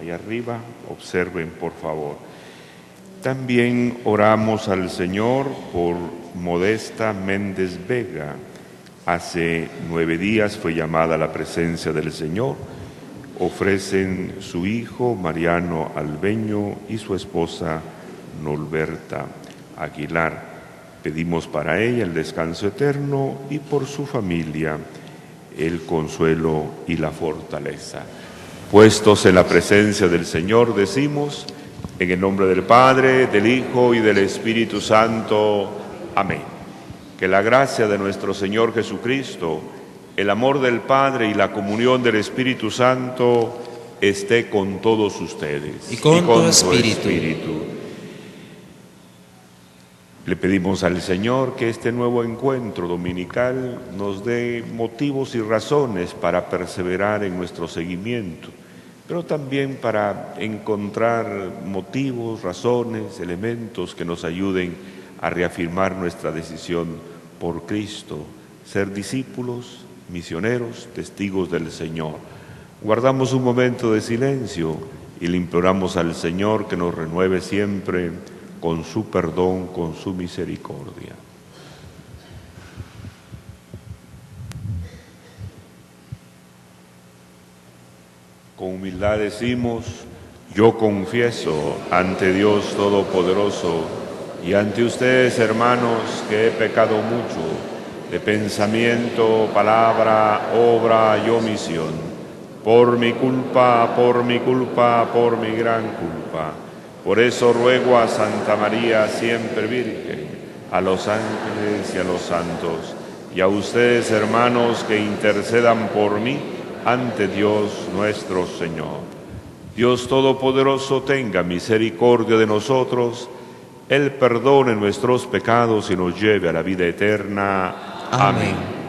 ahí arriba, observen por favor. También oramos al Señor por Modesta Méndez Vega. Hace 9 días fue llamada a la presencia del Señor. Ofrecen su hijo Mariano Albeño y su esposa Norberta Aguilar. Pedimos para ella el descanso eterno y por su familia el consuelo y la fortaleza. Puestos en la presencia del Señor, decimos, en el nombre del Padre, del Hijo y del Espíritu Santo. Amén. Que la gracia de nuestro Señor Jesucristo, el amor del Padre y la comunión del Espíritu Santo esté con todos ustedes. Y con tu espíritu. Le pedimos al Señor que este nuevo encuentro dominical nos dé motivos y razones para perseverar en nuestro seguimiento, pero también para encontrar motivos, razones, elementos que nos ayuden a reafirmar nuestra decisión por Cristo, ser discípulos, misioneros, testigos del Señor. Guardamos un momento de silencio y le imploramos al Señor que nos renueve siempre con su perdón, con su misericordia. Con humildad decimos, yo confieso ante Dios Todopoderoso y ante ustedes, hermanos, que he pecado mucho de pensamiento, palabra, obra y omisión, por mi culpa, por mi gran culpa. Por eso ruego a Santa María, siempre Virgen, a los ángeles y a los santos, y a ustedes, hermanos, que intercedan por mí ante Dios nuestro Señor. Dios Todopoderoso tenga misericordia de nosotros, Él perdone nuestros pecados y nos lleve a la vida eterna. Amén.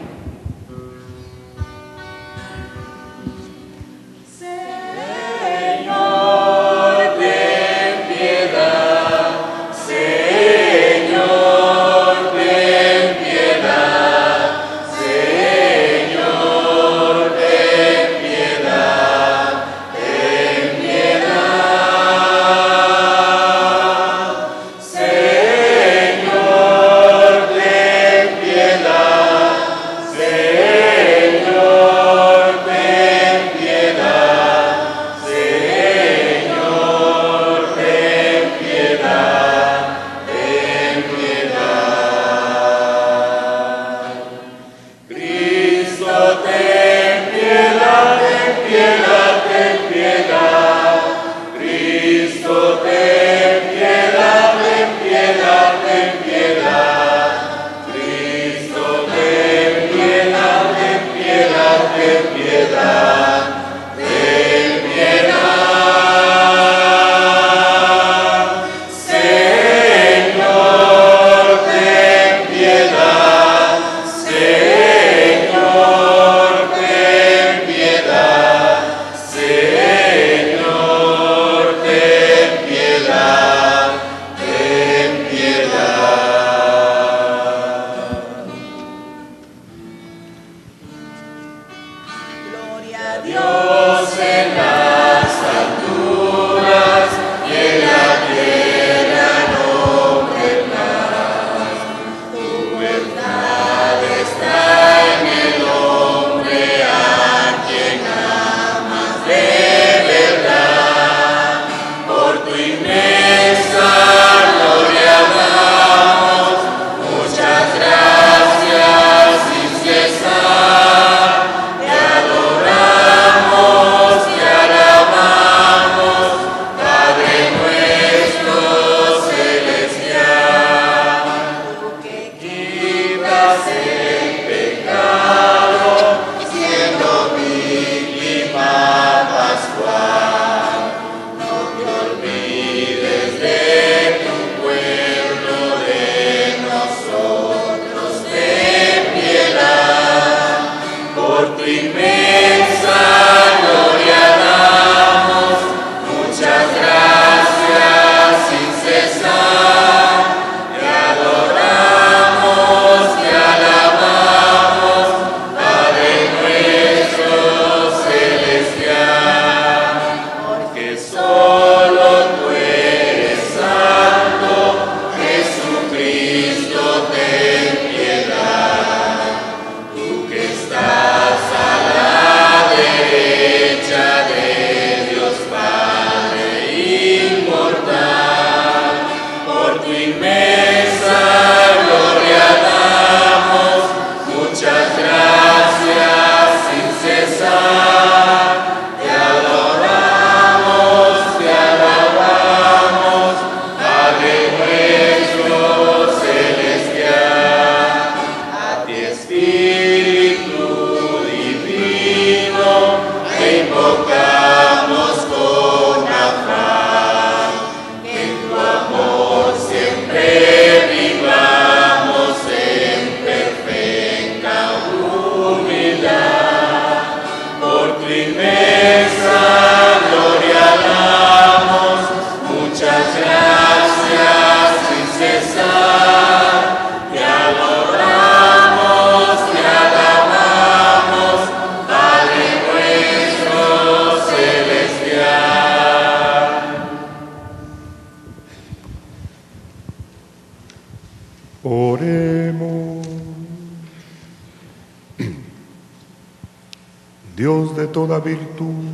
Dios de toda virtud,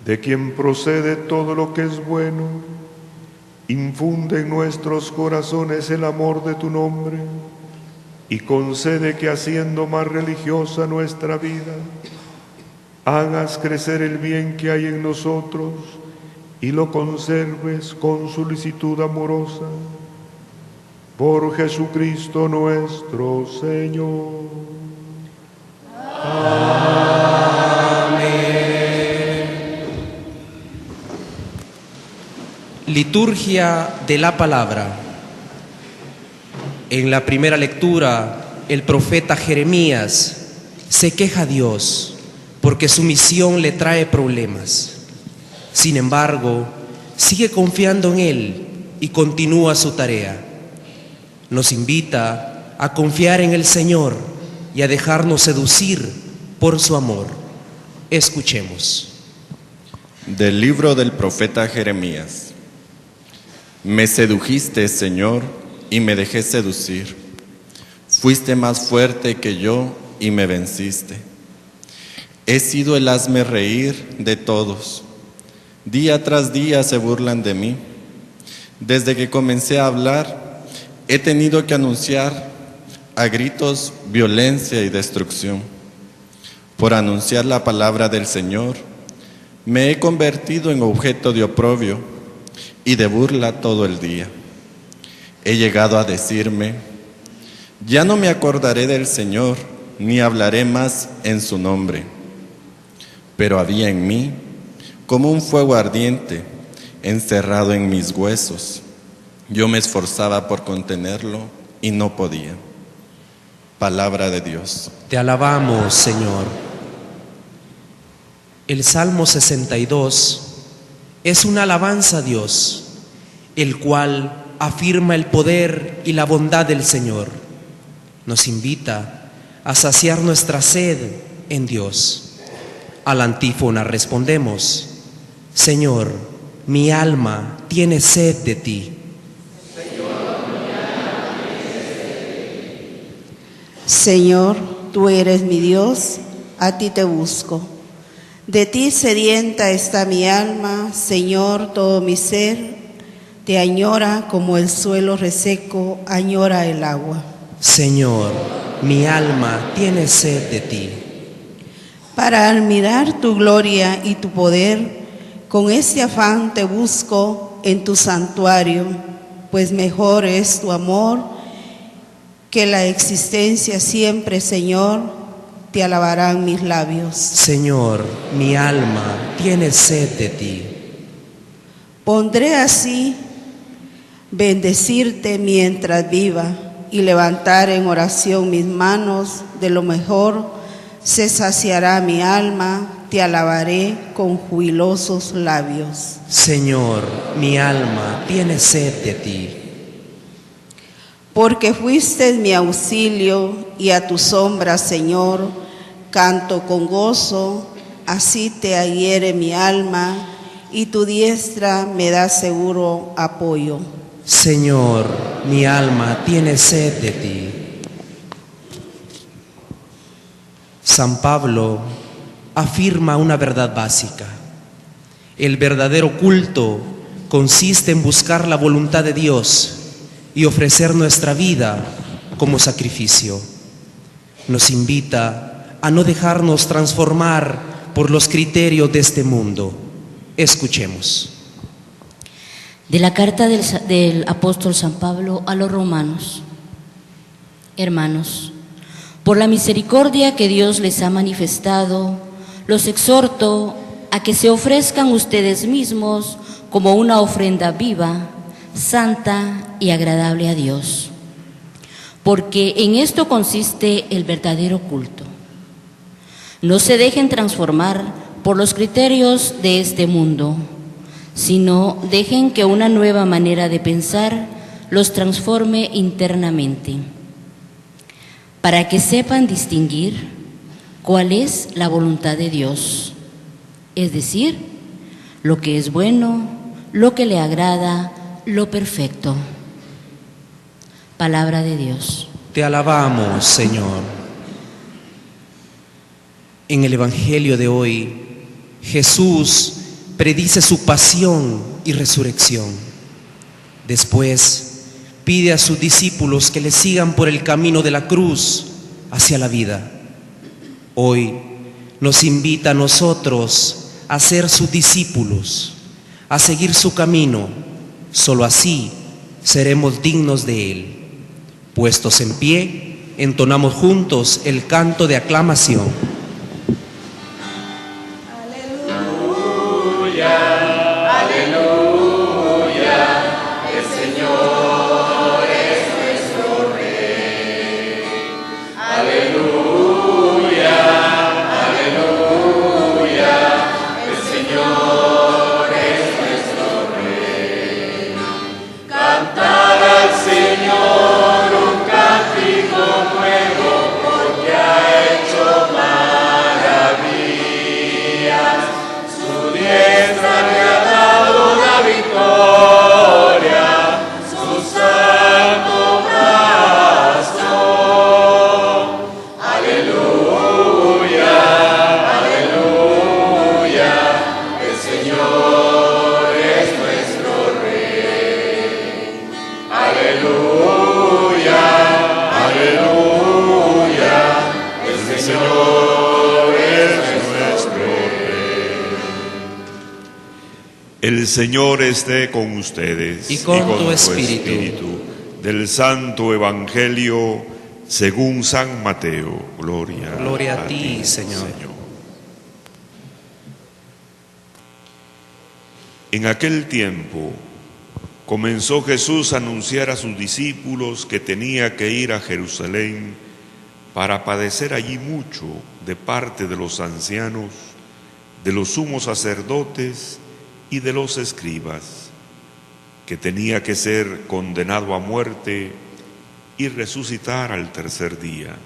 de quien procede todo lo que es bueno, infunde en nuestros corazones el amor de tu nombre y concede que, haciendo más religiosa nuestra vida, hagas crecer el bien que hay en nosotros y lo conserves con solicitud amorosa. Por Jesucristo nuestro Señor. Amén. Liturgia de la palabra. En la primera lectura, el profeta Jeremías se queja a Dios porque su misión le trae problemas. Sin embargo, sigue confiando en Él y continúa su tarea. Nos invita a confiar en el Señor y a dejarnos seducir por su amor. Escuchemos. Del libro del profeta Jeremías. Me sedujiste, Señor, y me dejé seducir. Fuiste más fuerte que yo y me venciste. He sido el hazme reír de todos. Día tras día se burlan de mí. Desde que comencé a hablar, he tenido que anunciar a gritos violencia y destrucción. Por anunciar la palabra del Señor, me he convertido en objeto de oprobio y de burla todo el día. He llegado a decirme, ya no me acordaré del Señor, ni hablaré más en su nombre. Pero había en mí como un fuego ardiente, encerrado en mis huesos. Yo me esforzaba por contenerlo y no podía. Palabra de Dios. Te alabamos, Señor. El Salmo 62 es una alabanza a Dios, el cual afirma el poder y la bondad del Señor. Nos invita a saciar nuestra sed en Dios. A la antífona respondemos: Señor, mi alma tiene sed de ti. Señor, tú eres mi Dios, a ti te busco. De ti sedienta está mi alma, Señor, todo mi ser te añora como el suelo reseco añora el agua. Señor, mi alma tiene sed de ti. Para admirar tu gloria y tu poder, con este afán te busco en tu santuario, pues mejor es tu amor que la existencia siempre, Señor, te alabarán mis labios. Señor, mi alma tiene sed de ti. Pondré así bendecirte mientras viva y levantar en oración mis manos, de lo mejor se saciará mi alma, te alabaré con jubilosos labios. Señor, mi alma tiene sed de ti. Porque fuiste mi auxilio y a tu sombra, Señor, canto con gozo, así te adhiere mi alma y tu diestra me da seguro apoyo. Señor, mi alma tiene sed de ti. San Pablo afirma una verdad básica. El verdadero culto consiste en buscar la voluntad de Dios y ofrecer nuestra vida como sacrificio. Nos invita a no dejarnos transformar por los criterios de este mundo. Escuchemos. De la carta del apóstol San Pablo a los romanos. Hermanos, por la misericordia que Dios les ha manifestado, los exhorto a que se ofrezcan ustedes mismos como una ofrenda viva, santa y agradable a Dios, porque en esto consiste el verdadero culto. No se dejen transformar por los criterios de este mundo, sino dejen que una nueva manera de pensar los transforme internamente, para que sepan distinguir cuál es la voluntad de Dios, es decir, lo que es bueno, lo que le agrada, lo perfecto. Palabra de Dios. Te alabamos, Señor. En el Evangelio de hoy, Jesús predice su pasión y resurrección. Después, pide a sus discípulos que le sigan por el camino de la cruz hacia la vida. Hoy nos invita a nosotros a ser sus discípulos, a seguir su camino. Solo así seremos dignos de Él. Puestos en pie, entonamos juntos el canto de aclamación. El Señor esté con ustedes y con tu espíritu. Del Santo Evangelio según San Mateo. Gloria a ti, Señor. En aquel tiempo comenzó Jesús a anunciar a sus discípulos que tenía que ir a Jerusalén para padecer allí mucho de parte de los ancianos, de los sumos sacerdotes y de los escribas, que tenía que ser condenado a muerte y resucitar al tercer día.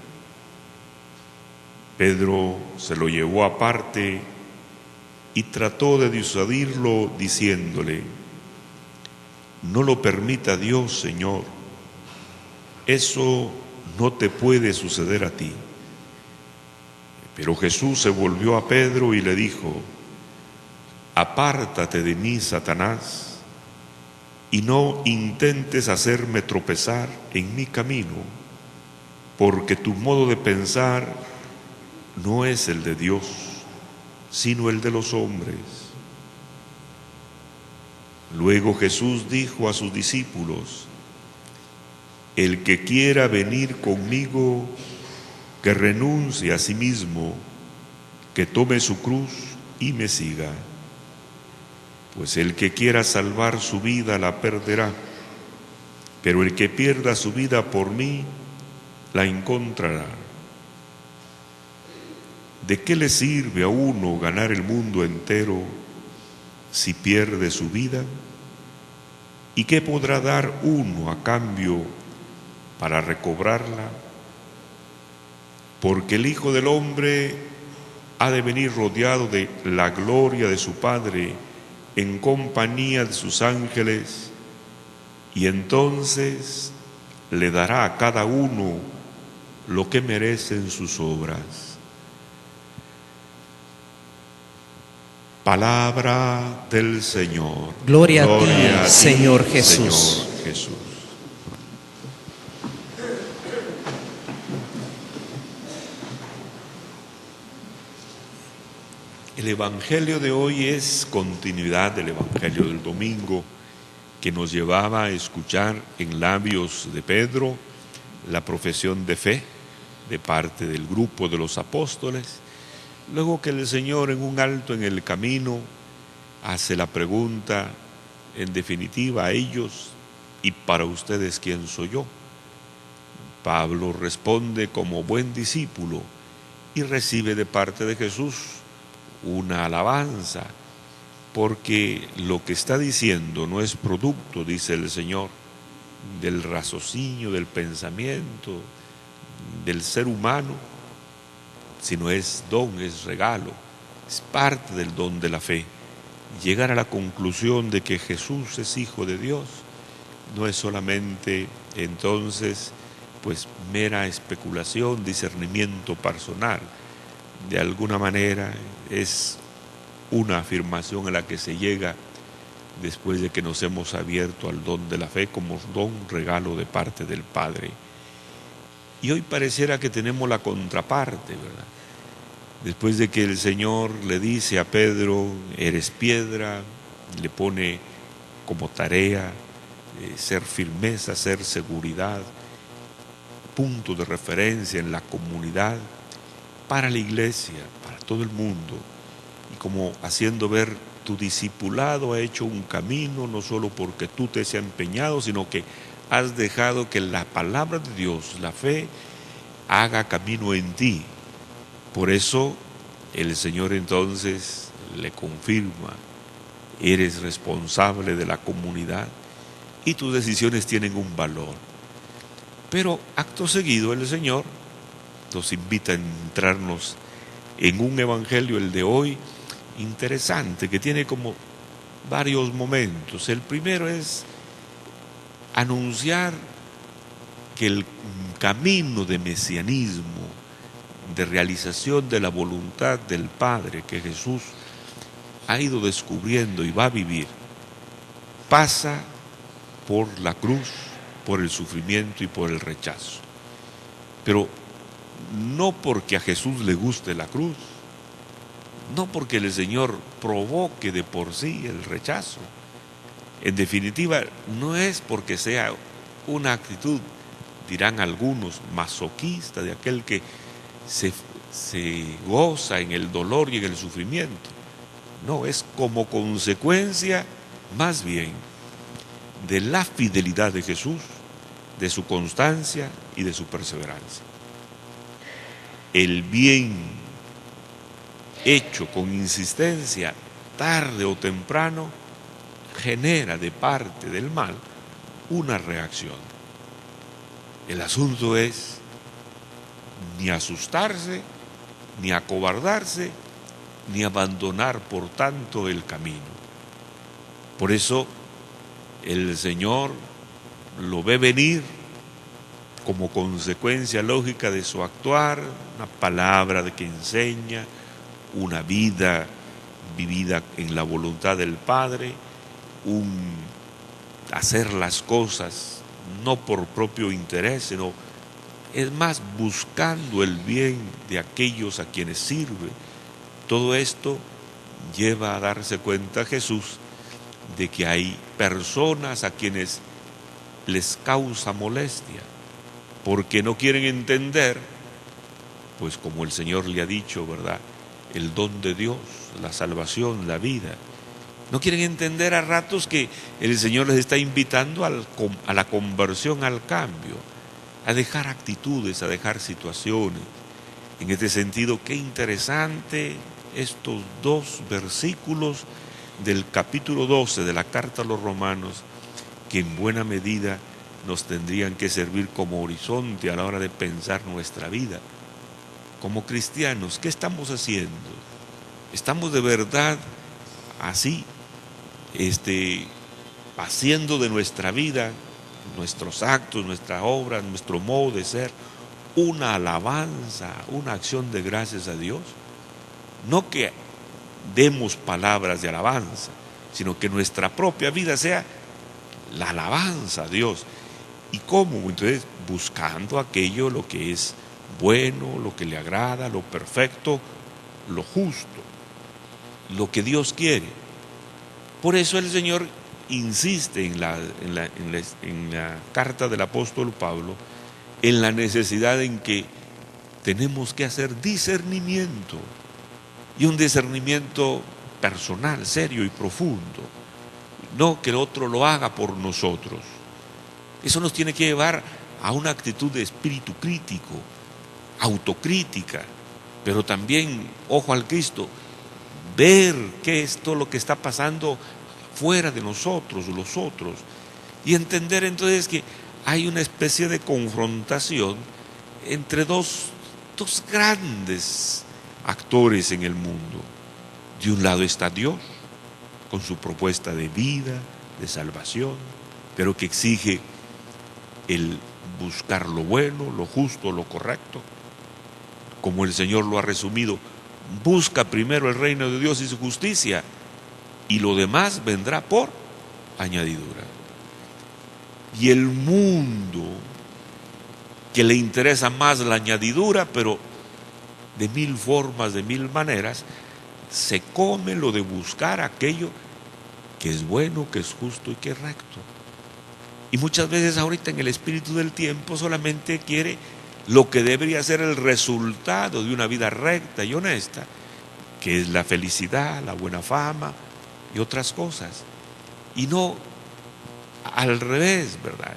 Pedro se lo llevó aparte y trató de disuadirlo diciéndole: no lo permita Dios, Señor, eso no te puede suceder a ti. Pero Jesús se volvió a Pedro y le dijo: apártate de mí, Satanás, y no intentes hacerme tropezar en mi camino, porque tu modo de pensar no es el de Dios, sino el de los hombres. Luego Jesús dijo a sus discípulos: el que quiera venir conmigo, que renuncie a sí mismo, que tome su cruz y me siga. Pues el que quiera salvar su vida la perderá, pero el que pierda su vida por mí la encontrará. ¿De qué le sirve a uno ganar el mundo entero si pierde su vida? ¿Y qué podrá dar uno a cambio para recobrarla? Porque el Hijo del Hombre ha de venir rodeado de la gloria de su Padre en compañía de sus ángeles, y entonces le dará a cada uno lo que merecen sus obras. Palabra del Señor. Gloria a ti, Señor Jesús. Señor Jesús. El Evangelio de hoy es continuidad del Evangelio del domingo, que nos llevaba a escuchar en labios de Pedro la profesión de fe de parte del grupo de los apóstoles. Luego que el Señor, en un alto en el camino, hace la pregunta en definitiva a ellos: ¿y para ustedes quién soy yo? Pablo responde como buen discípulo y recibe de parte de Jesús una alabanza, porque lo que está diciendo no es producto, dice el Señor, del raciocinio, del pensamiento, del ser humano, sino es don, es regalo, es parte del don de la fe. Llegar a la conclusión de que Jesús es Hijo de Dios no es solamente entonces pues mera especulación, discernimiento personal. de alguna manera es una afirmación a la que se llega después de que nos hemos abierto al don de la fe como don, regalo de parte del Padre. Y hoy pareciera que tenemos la contraparte, ¿verdad? Después de que el Señor le dice a Pedro, eres piedra, le pone como tarea ser firmeza, ser seguridad, punto de referencia en la comunidad, para la iglesia, para todo el mundo, y como haciendo ver tu discipulado ha hecho un camino, no solo porque tú te has empeñado, sino que has dejado que la palabra de Dios, la fe, haga camino en ti. Por eso el Señor entonces le confirma, eres responsable de la comunidad y tus decisiones tienen un valor. Pero acto seguido el Señor nos invita a entrarnos en un evangelio, el de hoy, interesante, que tiene como varios momentos. El primero es anunciar que el camino de mesianismo, de realización de la voluntad del Padre que Jesús ha ido descubriendo y va a vivir, pasa por la cruz, por el sufrimiento y por el rechazo. Pero no porque a Jesús le guste la cruz, no porque el Señor provoque de por sí el rechazo. En definitiva, no es porque sea una actitud, dirán algunos, masoquista, de aquel que se goza en el dolor y en el sufrimiento. No, es como consecuencia más bien de la fidelidad de Jesús, de su constancia y de su perseverancia. El bien hecho con insistencia, tarde o temprano, genera de parte del mal una reacción. El asunto es ni asustarse, ni acobardarse, ni abandonar por tanto el camino. Por eso el Señor lo ve venir como consecuencia lógica de su actuar, una palabra de que enseña, una vida vivida en la voluntad del Padre, un hacer las cosas no por propio interés, sino es más buscando el bien de aquellos a quienes sirve. Todo esto lleva a darse cuenta Jesús de que hay personas a quienes les causa molestia, porque no quieren entender, pues como el Señor le ha dicho, ¿verdad?, el don de Dios, la salvación, la vida. No quieren entender a ratos que el Señor les está invitando a la conversión, al cambio, a dejar actitudes, a dejar situaciones. En este sentido, qué interesante estos dos versículos del capítulo 12 de la carta a los Romanos, que en buena medida nos tendrían que servir como horizonte a la hora de pensar nuestra vida. Como cristianos, ¿qué estamos haciendo? ¿Estamos de verdad así, haciendo de nuestra vida, nuestros actos, nuestra obra, nuestro modo de ser, una alabanza, una acción de gracias a Dios? No que demos palabras de alabanza, sino que nuestra propia vida sea la alabanza a Dios. ¿Y cómo? Entonces, buscando aquello, lo que es bueno, lo que le agrada, lo perfecto, lo justo, lo que Dios quiere. Por eso el Señor insiste en la carta del apóstol Pablo en la necesidad en que tenemos que hacer discernimiento, y un discernimiento personal, serio y profundo, no que el otro lo haga por nosotros. Eso nos tiene que llevar a una actitud de espíritu crítico, autocrítica, pero también, ojo al Cristo, ver qué es todo lo que está pasando fuera de nosotros, los otros, y entender entonces que hay una especie de confrontación entre dos grandes actores en el mundo. De un lado está Dios, con su propuesta de vida, de salvación, pero que exige el buscar lo bueno, lo justo, lo correcto. como el Señor lo ha resumido: busca primero el reino de Dios y su justicia, y lo demás vendrá por añadidura. Y el mundo, que le interesa más la añadidura, pero de mil formas, de mil maneras, se come lo de buscar aquello que es bueno, que es justo y que es recto. Y muchas veces ahorita en el espíritu del tiempo solamente quiere lo que debería ser el resultado de una vida recta y honesta, que es la felicidad, la buena fama y otras cosas. Y no al revés, ¿verdad?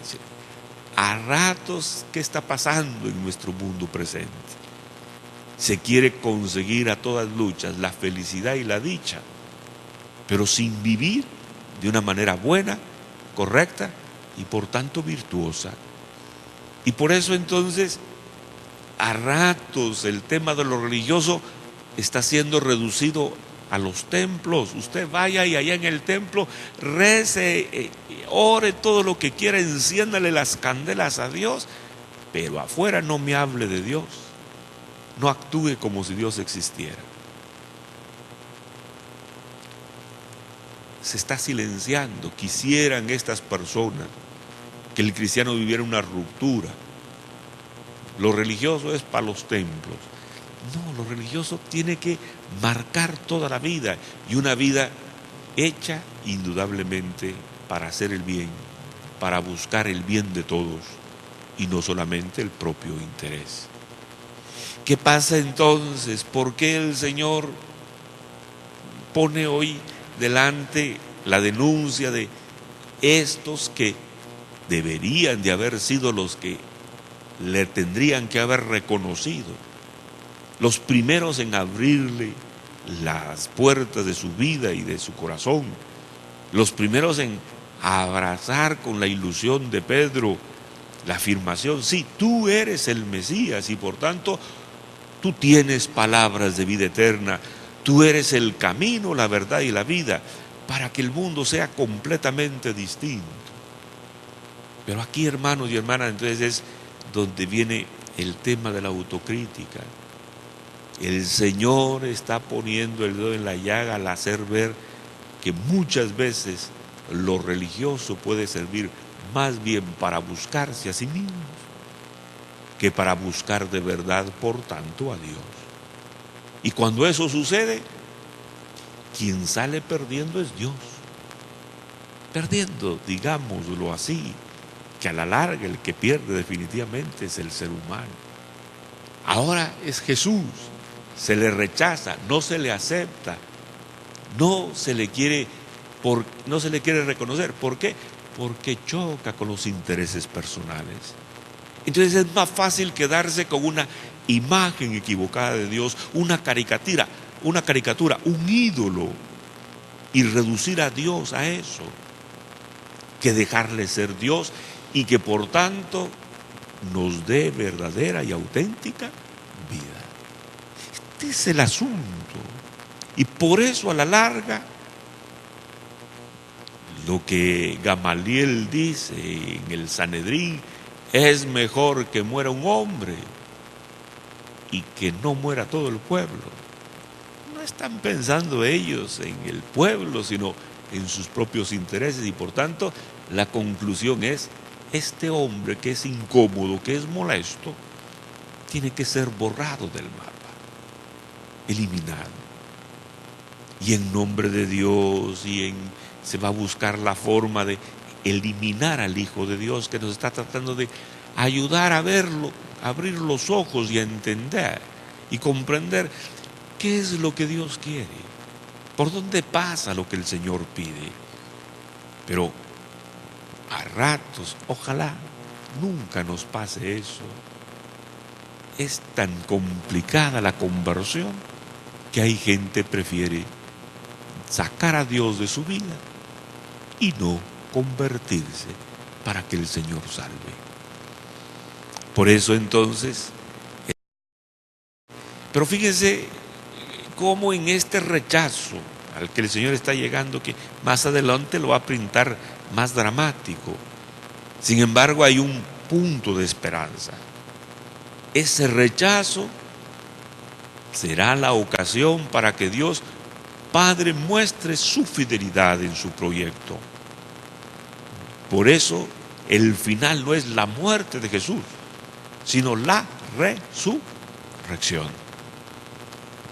A ratos, ¿qué está pasando en nuestro mundo presente? Se quiere conseguir a todas luchas la felicidad y la dicha, pero sin vivir de una manera buena, correcta y por tanto virtuosa. Y por eso entonces, a ratos el tema de lo religioso está siendo reducido a los templos. Usted vaya y allá en el templo rece, ore todo lo que quiera, enciéndale las candelas a Dios, pero afuera no me hable de Dios, no actúe como si Dios existiera. Se está silenciando. Quisieran estas personas que el cristiano viviera una ruptura. Lo religioso es para los templos. No, lo religioso tiene que marcar toda la vida, y una vida hecha indudablemente para hacer el bien, para buscar el bien de todos y no solamente el propio interés. ¿Qué pasa entonces? ¿Por qué el Señor pone hoy delante la denuncia de estos que deberían de haber sido los que le tendrían que haber reconocido, los primeros en abrirle las puertas de su vida y de su corazón, los primeros en abrazar con la ilusión de Pedro la afirmación: sí, tú eres el Mesías y por tanto tú tienes palabras de vida eterna, tú eres el camino, la verdad y la vida, para que el mundo sea completamente distinto. Pero aquí, hermanos y hermanas, entonces es donde viene el tema de la autocrítica. El Señor está poniendo el dedo en la llaga al hacer ver que muchas veces lo religioso puede servir más bien para buscarse a sí mismos que para buscar de verdad, por tanto, a Dios. Y cuando eso sucede, quien sale perdiendo es Dios. Perdiendo, digámoslo así, que a la larga el que pierde definitivamente es el ser humano. Ahora es Jesús, se le rechaza, no se le acepta, no se le quiere reconocer. ¿Por qué? Porque choca con los intereses personales. Entonces es más fácil quedarse con una imagen equivocada de Dios, una caricatura, un ídolo, y reducir a Dios a eso, que dejarle ser Dios y que por tanto nos dé verdadera y auténtica vida. Este es el asunto. Y por eso a la larga, lo que Gamaliel dice en el Sanedrín: es mejor que muera un hombre y que no muera todo el pueblo. No están pensando ellos en el pueblo, sino en sus propios intereses, y por tanto la conclusión es: este hombre que es incómodo, que es molesto, tiene que ser borrado del mapa, eliminado. Y en nombre de Dios se va a buscar la forma de eliminar al Hijo de Dios, que nos está tratando de ayudar a verlo, a abrir los ojos y a entender y comprender qué es lo que Dios quiere, por dónde pasa lo que el Señor pide. Pero a ratos, ojalá nunca nos pase eso. Es tan complicada la conversión que hay gente que prefiere sacar a Dios de su vida y no convertirse para que el Señor salve. Por eso entonces, pero fíjense cómo en este rechazo al que el Señor está llegando, que más adelante lo va a pintar más dramático, sin embargo hay un punto de esperanza. Ese rechazo será la ocasión para que Dios Padre muestre su fidelidad en su proyecto. Por eso, el final no es la muerte de Jesús, sino la resurrección,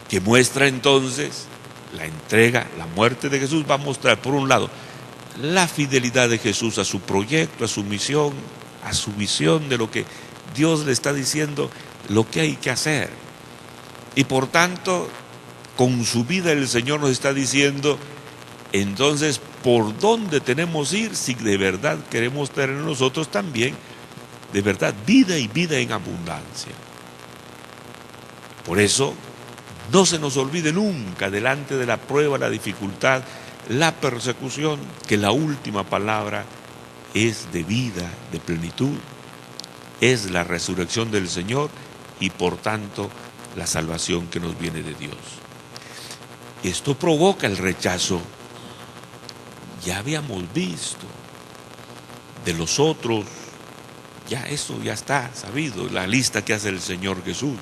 que muestra entonces la entrega, la muerte de Jesús va a mostrar, por un lado, la fidelidad de Jesús a su proyecto, a su misión, a su visión de lo que Dios le está diciendo, lo que hay que hacer. Y por tanto, con su vida el Señor nos está diciendo, entonces, ¿por dónde tenemos que ir si de verdad queremos tener nosotros también, de verdad, vida y vida en abundancia? Por eso, no se nos olvide nunca, delante de la prueba, la dificultad, la persecución, que la última palabra es de vida, de plenitud, es la resurrección del Señor y por tanto la salvación que nos viene de Dios. Esto provoca el rechazo. Ya habíamos visto de los otros, ya eso ya está sabido, la lista que hace el Señor Jesús.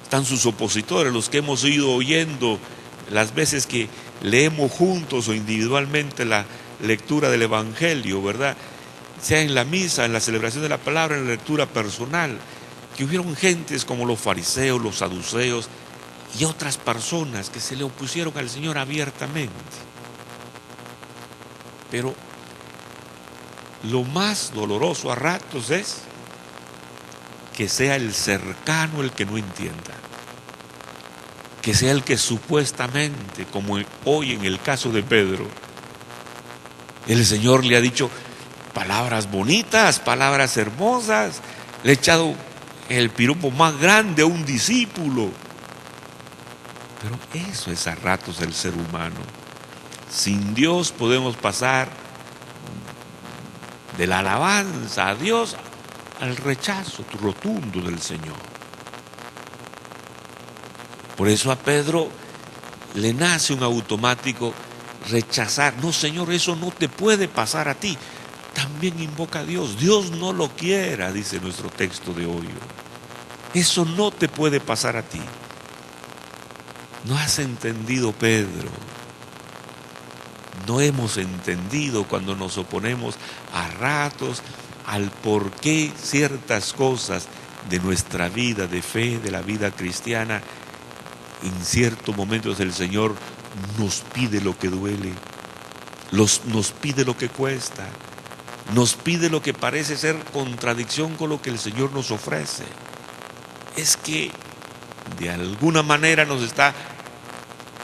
Están sus opositores, los que hemos ido oyendo las veces que leemos juntos o individualmente la lectura del Evangelio, ¿verdad? Sea en la misa, en la celebración de la palabra, en la lectura personal, que hubieron gentes como los fariseos, los saduceos y otras personas que se le opusieron al Señor abiertamente. Pero lo más doloroso a ratos es que sea el cercano el que no entienda, que sea el que supuestamente, como hoy en el caso de Pedro, el Señor le ha dicho palabras bonitas, palabras hermosas, le ha echado el piropo más grande a un discípulo. Pero eso es a ratos el ser humano. Sin Dios podemos pasar de la alabanza a Dios al rechazo rotundo del Señor. Por eso a Pedro le nace un automático rechazar. No, Señor, eso no te puede pasar a ti. También invoca a Dios. Dios no lo quiera, dice nuestro texto de hoy. Eso no te puede pasar a ti. No has entendido, Pedro. No hemos entendido cuando nos oponemos a ratos al por qué ciertas cosas de nuestra vida de fe, de la vida cristiana, en ciertos momentos el Señor nos pide lo que duele, nos pide lo que cuesta, nos pide lo que parece ser contradicción con lo que el Señor nos ofrece. Es que de alguna manera nos está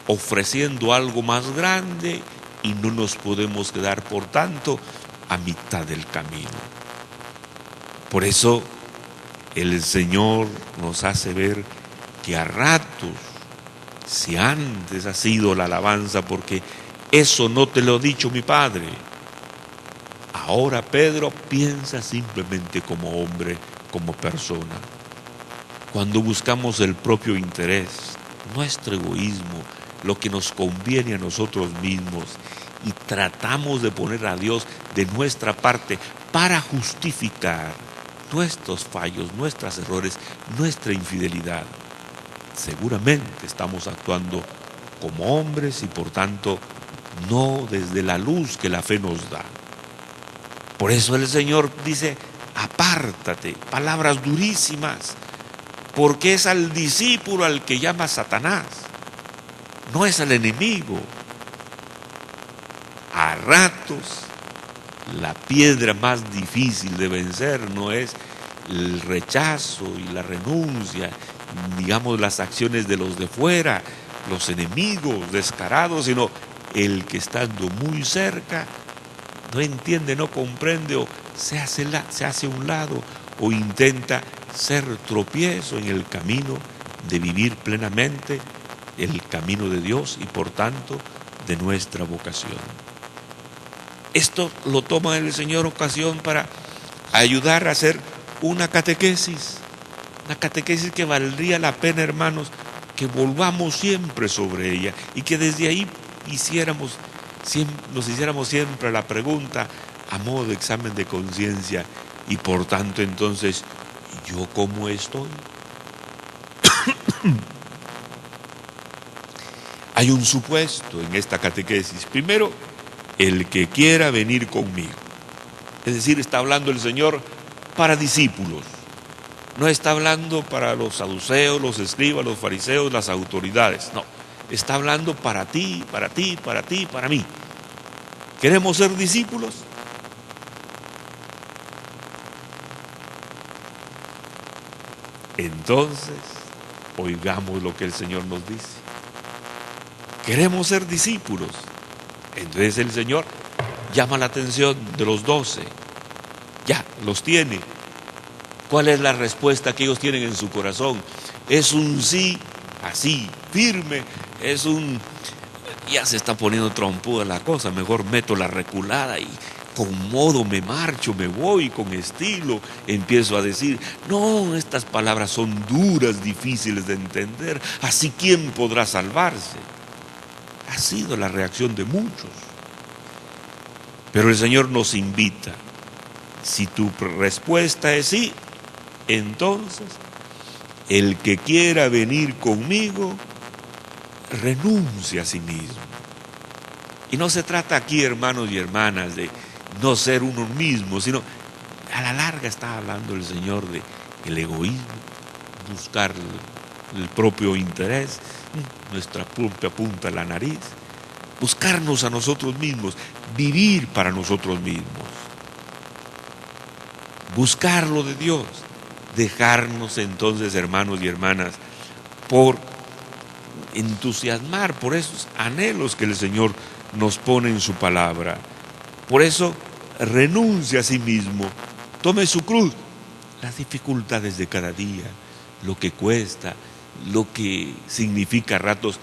ofreciendo algo más grande y no nos podemos quedar, por tanto, a mitad del camino. Por eso el Señor nos hace ver que a ratos, si antes ha sido la alabanza porque eso no te lo ha dicho mi Padre, ahora Pedro piensa simplemente como hombre, como persona. Cuando buscamos el propio interés, nuestro egoísmo, lo que nos conviene a nosotros mismos y tratamos de poner a Dios de nuestra parte para justificar nuestros fallos, nuestros errores, nuestra infidelidad, seguramente estamos actuando como hombres y por tanto no desde la luz que la fe nos da. Por eso el Señor dice, apártate, palabras durísimas, porque es al discípulo al que llama Satanás, no es al enemigo. A ratos, la piedra más difícil de vencer no es el rechazo y la renuncia, digamos las acciones de los de fuera, los enemigos descarados, sino el que estando muy cerca no entiende, no comprende o se hace a un lado o intenta ser tropiezo en el camino de vivir plenamente el camino de Dios y por tanto de nuestra vocación. Esto lo toma el Señor ocasión para ayudar a hacer una catequesis que valdría la pena, hermanos, que volvamos siempre sobre ella y que desde ahí nos hiciéramos siempre la pregunta a modo de examen de conciencia y por tanto entonces, ¿yo cómo estoy? Hay un supuesto en esta catequesis. Primero, el que quiera venir conmigo. Es decir, está hablando el Señor para discípulos. No está hablando para los saduceos, los escribas, los fariseos, las autoridades. No, está hablando para ti, para ti, para ti, para mí. ¿Queremos ser discípulos? Entonces, oigamos lo que el Señor nos dice. Queremos ser discípulos. Entonces el Señor llama la atención de los 12. Ya, los tiene. ¿Cuál es la respuesta que ellos tienen en su corazón? Es un sí, así, firme. Es un... Ya se está poniendo trompuda la cosa. Mejor meto la reculada y con modo me marcho, me voy con estilo. Empiezo a decir, no, estas palabras son duras, difíciles de entender. Así, ¿quién podrá salvarse? Ha sido la reacción de muchos. Pero el Señor nos invita. Si tu respuesta es sí, entonces el que quiera venir conmigo, renuncia a sí mismo. Y no se trata aquí, hermanos y hermanas, de no ser uno mismo, sino a la larga está hablando el Señor de el egoísmo, buscar el propio interés, nuestra propia punta de la nariz, buscarnos a nosotros mismos, vivir para nosotros mismos, buscar lo de Dios, dejarnos entonces, hermanos y hermanas, por entusiasmar por esos anhelos que el Señor nos pone en su palabra. Por eso renuncia a sí mismo, tome su cruz, las dificultades de cada día, lo que cuesta, lo que significa a ratos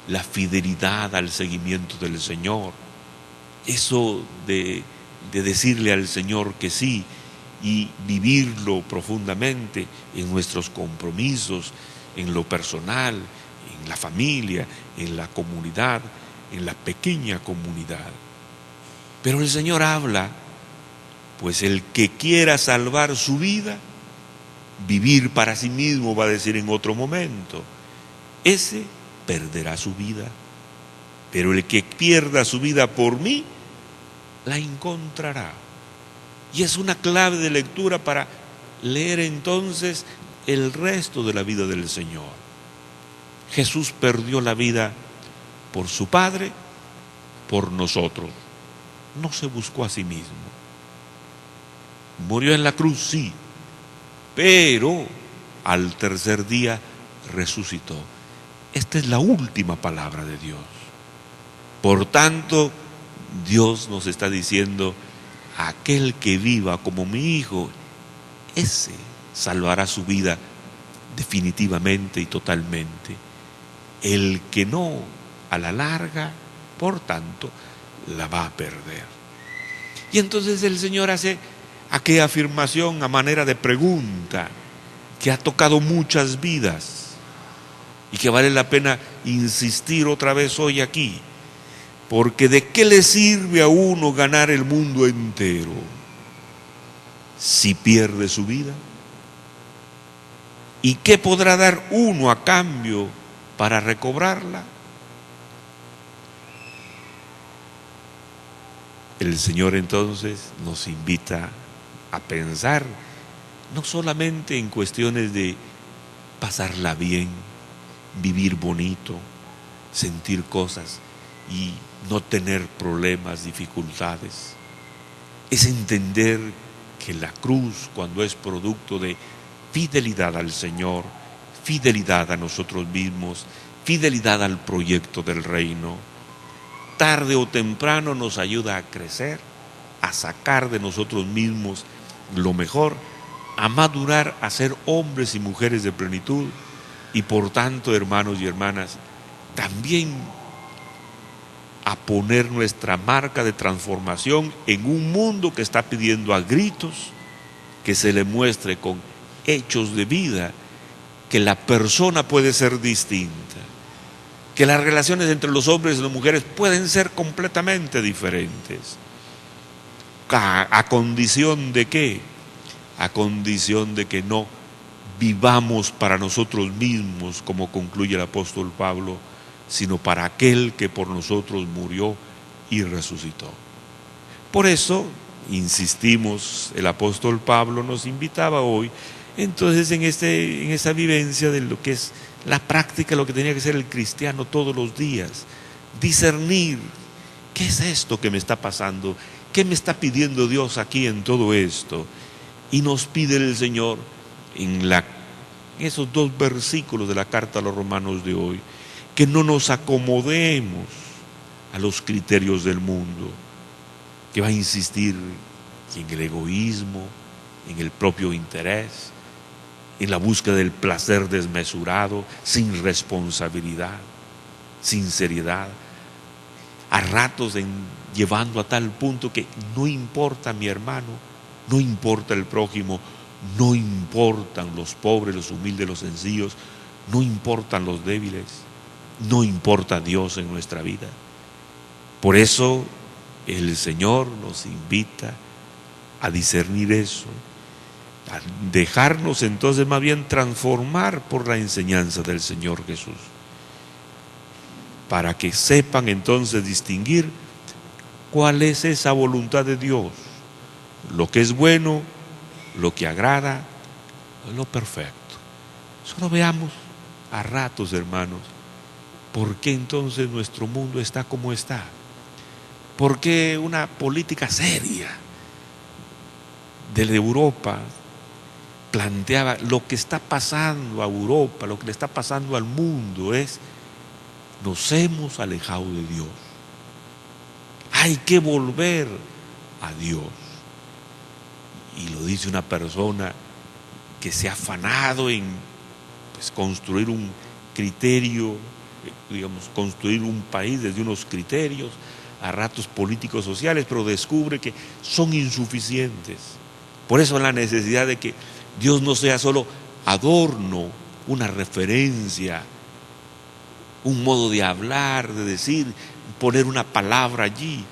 la fidelidad al seguimiento del Señor. Eso de decirle al Señor que sí y vivirlo profundamente en nuestros compromisos, en lo personal, en la familia, en la comunidad, en la pequeña comunidad. Pero el Señor habla, pues el que quiera salvar su vida, vivir para sí mismo, va a decir en otro momento, ese perderá su vida. Pero el que pierda su vida por mí, la encontrará. Y es una clave de lectura para leer entonces el resto de la vida del Señor. Jesús perdió la vida por su Padre, por nosotros. No se buscó a sí mismo. Murió en la cruz, sí, pero al tercer día resucitó. Esta es la última palabra de Dios. Por tanto, Dios nos está diciendo, aquel que viva como mi hijo, ese salvará su vida definitivamente y totalmente. El que no, a la larga, por tanto, la va a perder. Y entonces el Señor hace aquella afirmación a manera de pregunta que ha tocado muchas vidas y que vale la pena insistir otra vez hoy aquí, porque ¿de qué le sirve a uno ganar el mundo entero si pierde su vida? ¿Y qué podrá dar uno a cambio para recobrarla? El Señor entonces nos invita a pensar no solamente en cuestiones de pasarla bien, vivir bonito, sentir cosas y no tener problemas, dificultades. Es entender que la cruz, cuando es producto de fidelidad al Señor, fidelidad a nosotros mismos, fidelidad al proyecto del reino, tarde o temprano nos ayuda a crecer, a sacar de nosotros mismos lo mejor, a madurar, a ser hombres y mujeres de plenitud y por tanto, hermanos y hermanas, también a poner nuestra marca de transformación en un mundo que está pidiendo a gritos que se le muestre con hechos de vida que la persona puede ser distinta, que las relaciones entre los hombres y las mujeres pueden ser completamente diferentes. ¿A condición de qué? A condición de que no vivamos para nosotros mismos, como concluye el apóstol Pablo, sino para aquel que por nosotros murió y resucitó. Por eso, insistimos, el apóstol Pablo nos invitaba hoy, entonces en esa vivencia de lo que es la práctica, lo que tenía que ser el cristiano todos los días, discernir, ¿qué es esto que me está pasando? ¿Qué me está pidiendo Dios aquí en todo esto? Y nos pide el Señor en esos 2 versículos de la carta a los Romanos de hoy, que no nos acomodemos a los criterios del mundo, que va a insistir en el egoísmo, en el propio interés, en la búsqueda del placer desmesurado, sin responsabilidad, sin seriedad, a ratos llevando a tal punto que no importa mi hermano, no importa el prójimo, no importan los pobres, los humildes, los sencillos, no importan los débiles, no importa Dios en nuestra vida. Por eso el Señor nos invita a discernir eso, a dejarnos entonces más bien transformar por la enseñanza del Señor Jesús, para que sepan entonces distinguir cuál es esa voluntad de Dios, lo que es bueno, lo que agrada, lo perfecto. Solo veamos a ratos, hermanos, por qué entonces nuestro mundo está como está, por qué una política seria de Europa planteaba lo que está pasando a Europa, lo que le está pasando al mundo es: nos hemos alejado de Dios, hay que volver a Dios. Y lo dice una persona que se ha afanado en construir un criterio, construir un país desde unos criterios, a ratos políticos sociales, pero descubre que son insuficientes. Por eso la necesidad de que Dios no sea solo adorno, una referencia, un modo de hablar, de decir, poner una palabra allí,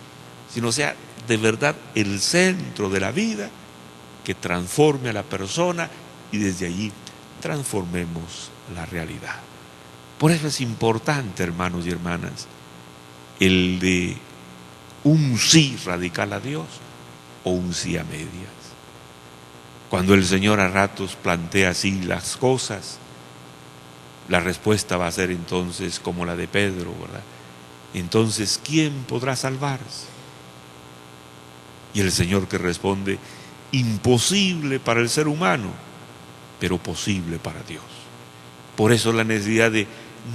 sino sea de verdad el centro de la vida, que transforme a la persona y desde allí transformemos la realidad. Por eso es importante, hermanos y hermanas, el de un sí radical a Dios o un sí a medias. Cuando el Señor a ratos plantea así las cosas, la respuesta va a ser entonces como la de Pedro, ¿verdad? Entonces, ¿quién podrá salvarse? Y el Señor que responde: imposible para el ser humano, pero posible para Dios. Por eso la necesidad de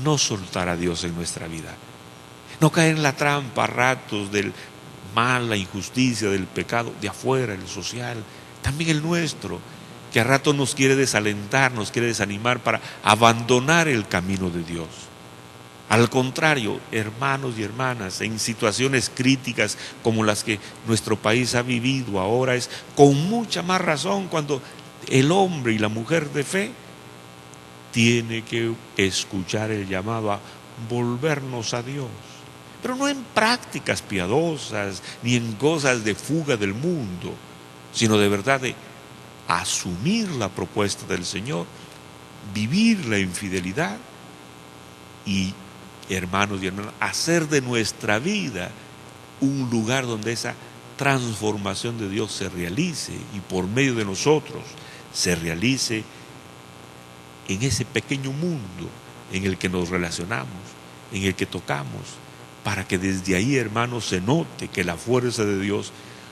no soltar a Dios en nuestra vida, no caer en la trampa a ratos del mal, la injusticia, del pecado de afuera, el social, también el nuestro, que a ratos nos quiere desalentar, nos quiere desanimar para abandonar el camino de Dios. Al contrario, hermanos y hermanas, en situaciones críticas como las que nuestro país ha vivido ahora, es con mucha más razón cuando el hombre y la mujer de fe tiene que escuchar el llamado a volvernos a Dios, pero no en prácticas piadosas ni en cosas de fuga del mundo, sino de verdad de asumir la propuesta del Señor, vivir la infidelidad y, hermanos y hermanas, hacer de nuestra vida un lugar donde esa transformación de Dios se realice y por medio de nosotros se realice en ese pequeño mundo en el que nos relacionamos, en el que tocamos, para que desde ahí, hermanos, se note que la fuerza de Dios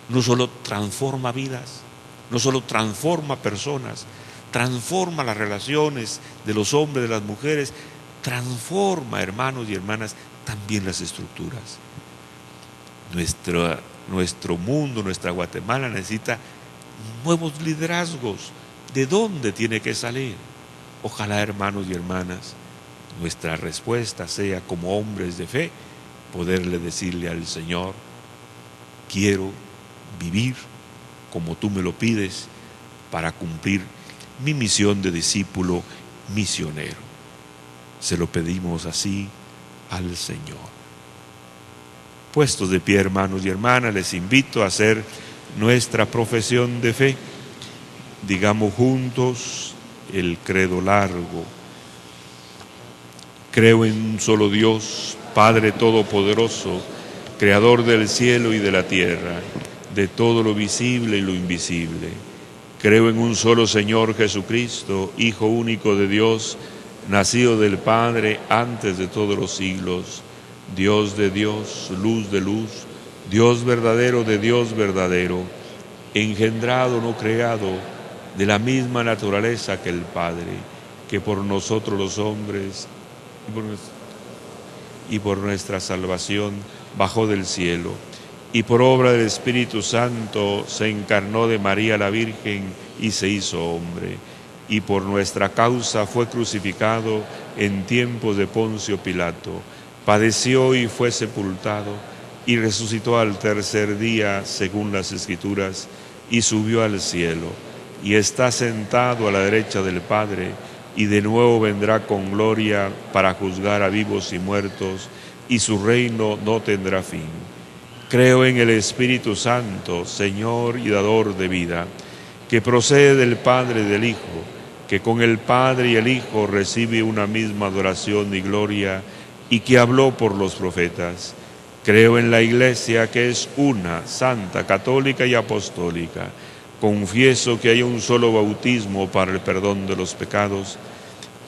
no solo transforma vidas, no solo transforma personas, transforma las relaciones de los hombres, de las mujeres, transforma, hermanos y hermanas, también las estructuras. Nuestro mundo, nuestra Guatemala necesita nuevos liderazgos. ¿De dónde tiene que salir? Ojalá, hermanos y hermanas, nuestra respuesta sea como hombres de fe, poderle decirle al Señor: quiero vivir como tú me lo pides para cumplir mi misión de discípulo misionero. Se lo pedimos así al Señor. Puestos de pie, hermanos y hermanas, les invito a hacer nuestra profesión de fe. Digamos juntos el credo largo. Creo en un solo Dios, Padre Todopoderoso, Creador del cielo y de la tierra, de todo lo visible y lo invisible. Creo en un solo Señor Jesucristo, Hijo único de Dios, nacido del Padre antes de todos los siglos, Dios de Dios, luz de luz, Dios verdadero de Dios verdadero, engendrado, no creado, de la misma naturaleza que el Padre, que por nosotros los hombres y por nuestra salvación bajó del cielo, y por obra del Espíritu Santo se encarnó de María la Virgen y se hizo hombre, y por nuestra causa fue crucificado en tiempos de Poncio Pilato, padeció y fue sepultado, y resucitó al tercer día según las Escrituras, y subió al cielo, y está sentado a la derecha del Padre, y de nuevo vendrá con gloria para juzgar a vivos y muertos, y su reino no tendrá fin. Creo en el Espíritu Santo, Señor y dador de vida, que procede del Padre y del Hijo, que con el Padre y el Hijo recibe una misma adoración y gloria, y que habló por los profetas. Creo en la Iglesia, que es una, santa, católica y apostólica. Confieso que hay un solo bautismo para el perdón de los pecados.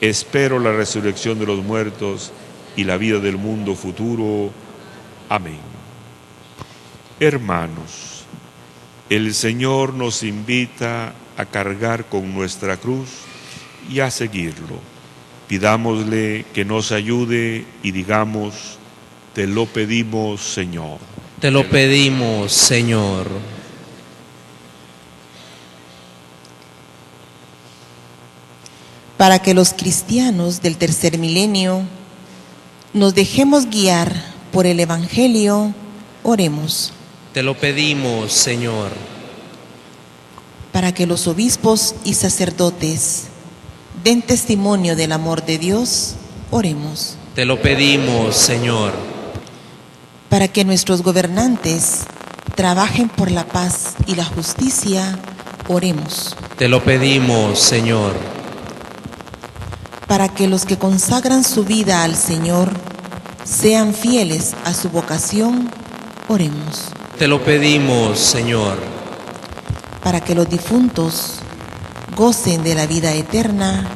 Espero la resurrección de los muertos y la vida del mundo futuro. Amén. Hermanos, el Señor nos invita a cargar con nuestra cruz y a seguirlo. Pidámosle que nos ayude y digamos: te lo pedimos, Señor. Te lo pedimos, Señor. Para que los cristianos del tercer milenio nos dejemos guiar por el Evangelio, oremos. Te lo pedimos, Señor. Para que los obispos y sacerdotes den testimonio del amor de Dios, oremos. Te lo pedimos, Señor. Para que nuestros gobernantes trabajen por la paz y la justicia, oremos. Te lo pedimos, Señor. Para que los que consagran su vida al Señor sean fieles a su vocación, oremos. Te lo pedimos, Señor. Para que los difuntos gocen de la vida eterna,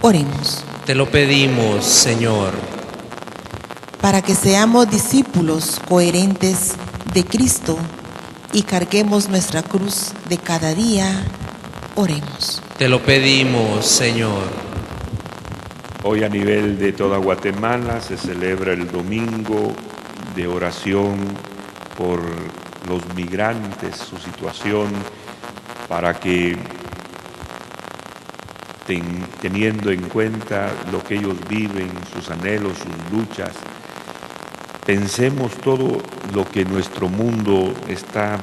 oremos. Te lo pedimos, Señor. Para que seamos discípulos coherentes de Cristo y carguemos nuestra cruz de cada día, oremos. Te lo pedimos, Señor. Hoy a nivel de toda Guatemala se celebra el domingo de oración por los migrantes, su situación, para que teniendo en cuenta lo que ellos viven, sus anhelos, sus luchas, pensemos todo lo que nuestro mundo está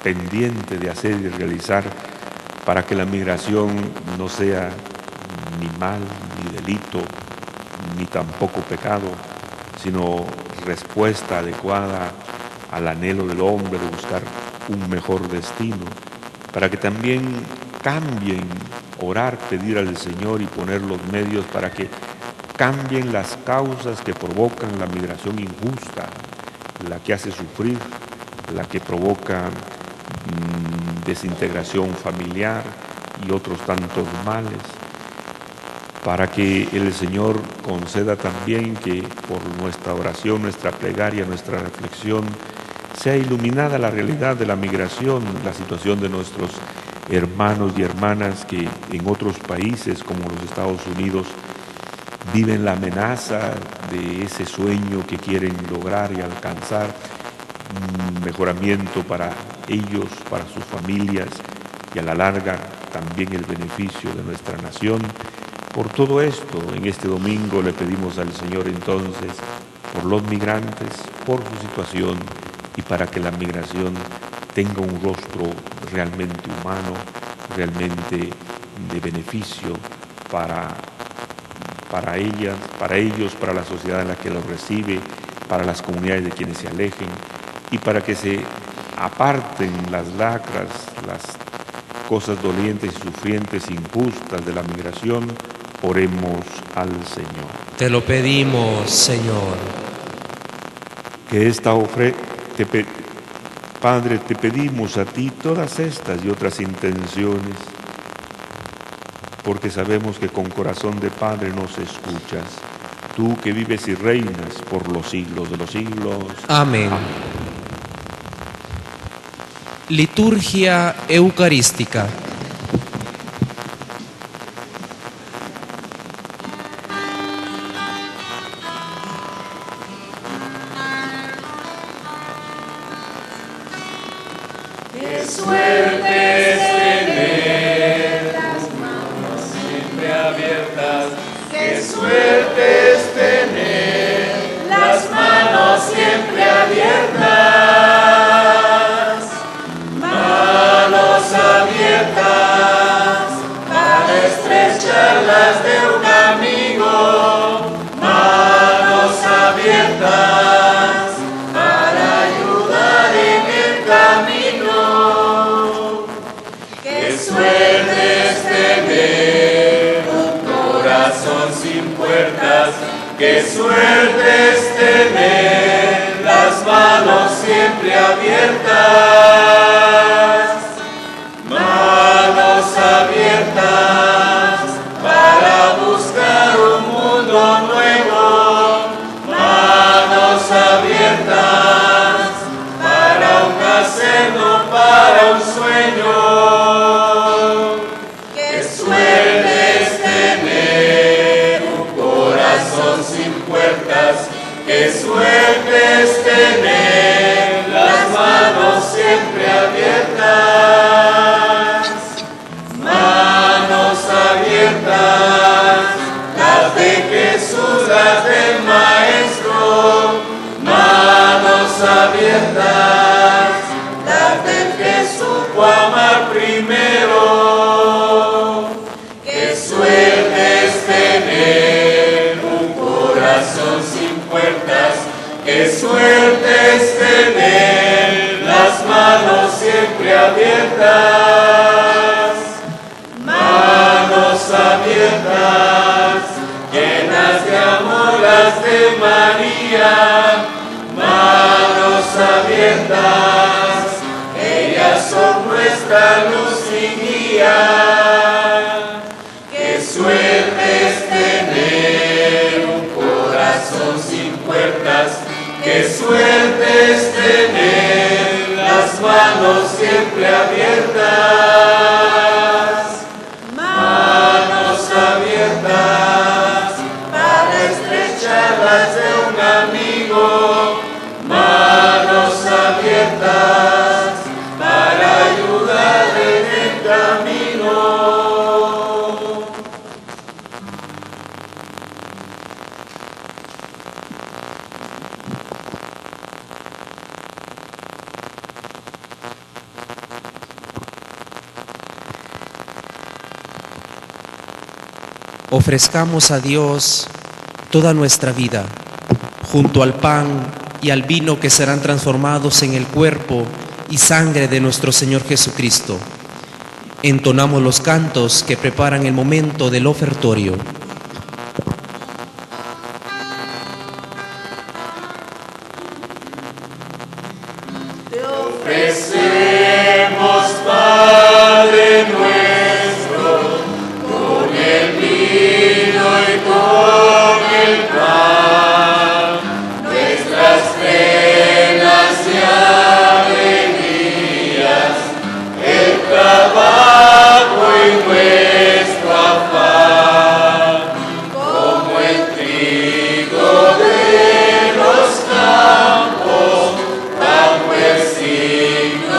pendiente de hacer y realizar para que la migración no sea ni mal, ni delito, ni tampoco pecado, sino respuesta adecuada al anhelo del hombre de buscar un mejor destino, para que también cambien, orar, pedir al Señor y poner los medios para que cambien las causas que provocan la migración injusta, la que hace sufrir, la que provoca desintegración familiar y otros tantos males, para que el Señor conceda también que por nuestra oración, nuestra plegaria, nuestra reflexión, sea iluminada la realidad de la migración, la situación de nuestros hermanos y hermanas que en otros países como los Estados Unidos viven la amenaza de ese sueño que quieren lograr y alcanzar, un mejoramiento para ellos, para sus familias y a la larga también el beneficio de nuestra nación. Por todo esto, en este domingo le pedimos al Señor entonces por los migrantes, por su situación y para que la migración tenga un rostro realmente humano, realmente de beneficio para ellas, para ellos, para la sociedad en la que los recibe, para las comunidades de quienes se alejen y para que se aparten las lacras, las cosas dolientes y sufrientes, injustas de la migración. Oremos al Señor. Te lo pedimos, Señor. Que esta Padre, te pedimos a ti todas estas y otras intenciones, porque sabemos que con corazón de Padre nos escuchas. Tú que vives y reinas por los siglos de los siglos. Amén. Liturgia eucarística. Qué suerte es tener las manos siempre abiertas. Qué suerte es tener las manos siempre abiertas. Manos abiertas para estrecharlas de un amigo. Manos abiertas para ayudar en el camino. Qué suerte es tener un corazón sin puertas. Qué suerte es tener las manos siempre abiertas. Manos abiertas para buscar un mundo nuevo. Manos abiertas para un hacerlo, para un sueño. Qué suerte es tener un corazón sin puertas. Qué suerte es tener las manos siempre abiertas. Manos abiertas, las de Jesús, las del Maestro. Manos abiertas, las del que supo amar primero. Qué suerte es tener un corazón sin puertas. Qué suerte es tener las manos siempre abiertas. Manos abiertas, llenas de amor las de María. Manos abiertas, ellas son nuestra luz y guía. Qué suerte es tener un corazón sin puertas. Qué suerte es tener las manos siempre abiertas. Manos abiertas para estrecharlas de un amigo. Manos abiertas para ayudar en el camino. Ofrezcamos a Dios toda nuestra vida, junto al pan y al vino que serán transformados en el cuerpo y sangre de nuestro Señor Jesucristo. Entonamos los cantos que preparan el momento del ofertorio. Te ofrecemos, Padre nuestro, con el vino y con el pan, nuestras penas y alegrías, el trabajo y nuestro afán, como el trigo de los campos, bajo el signo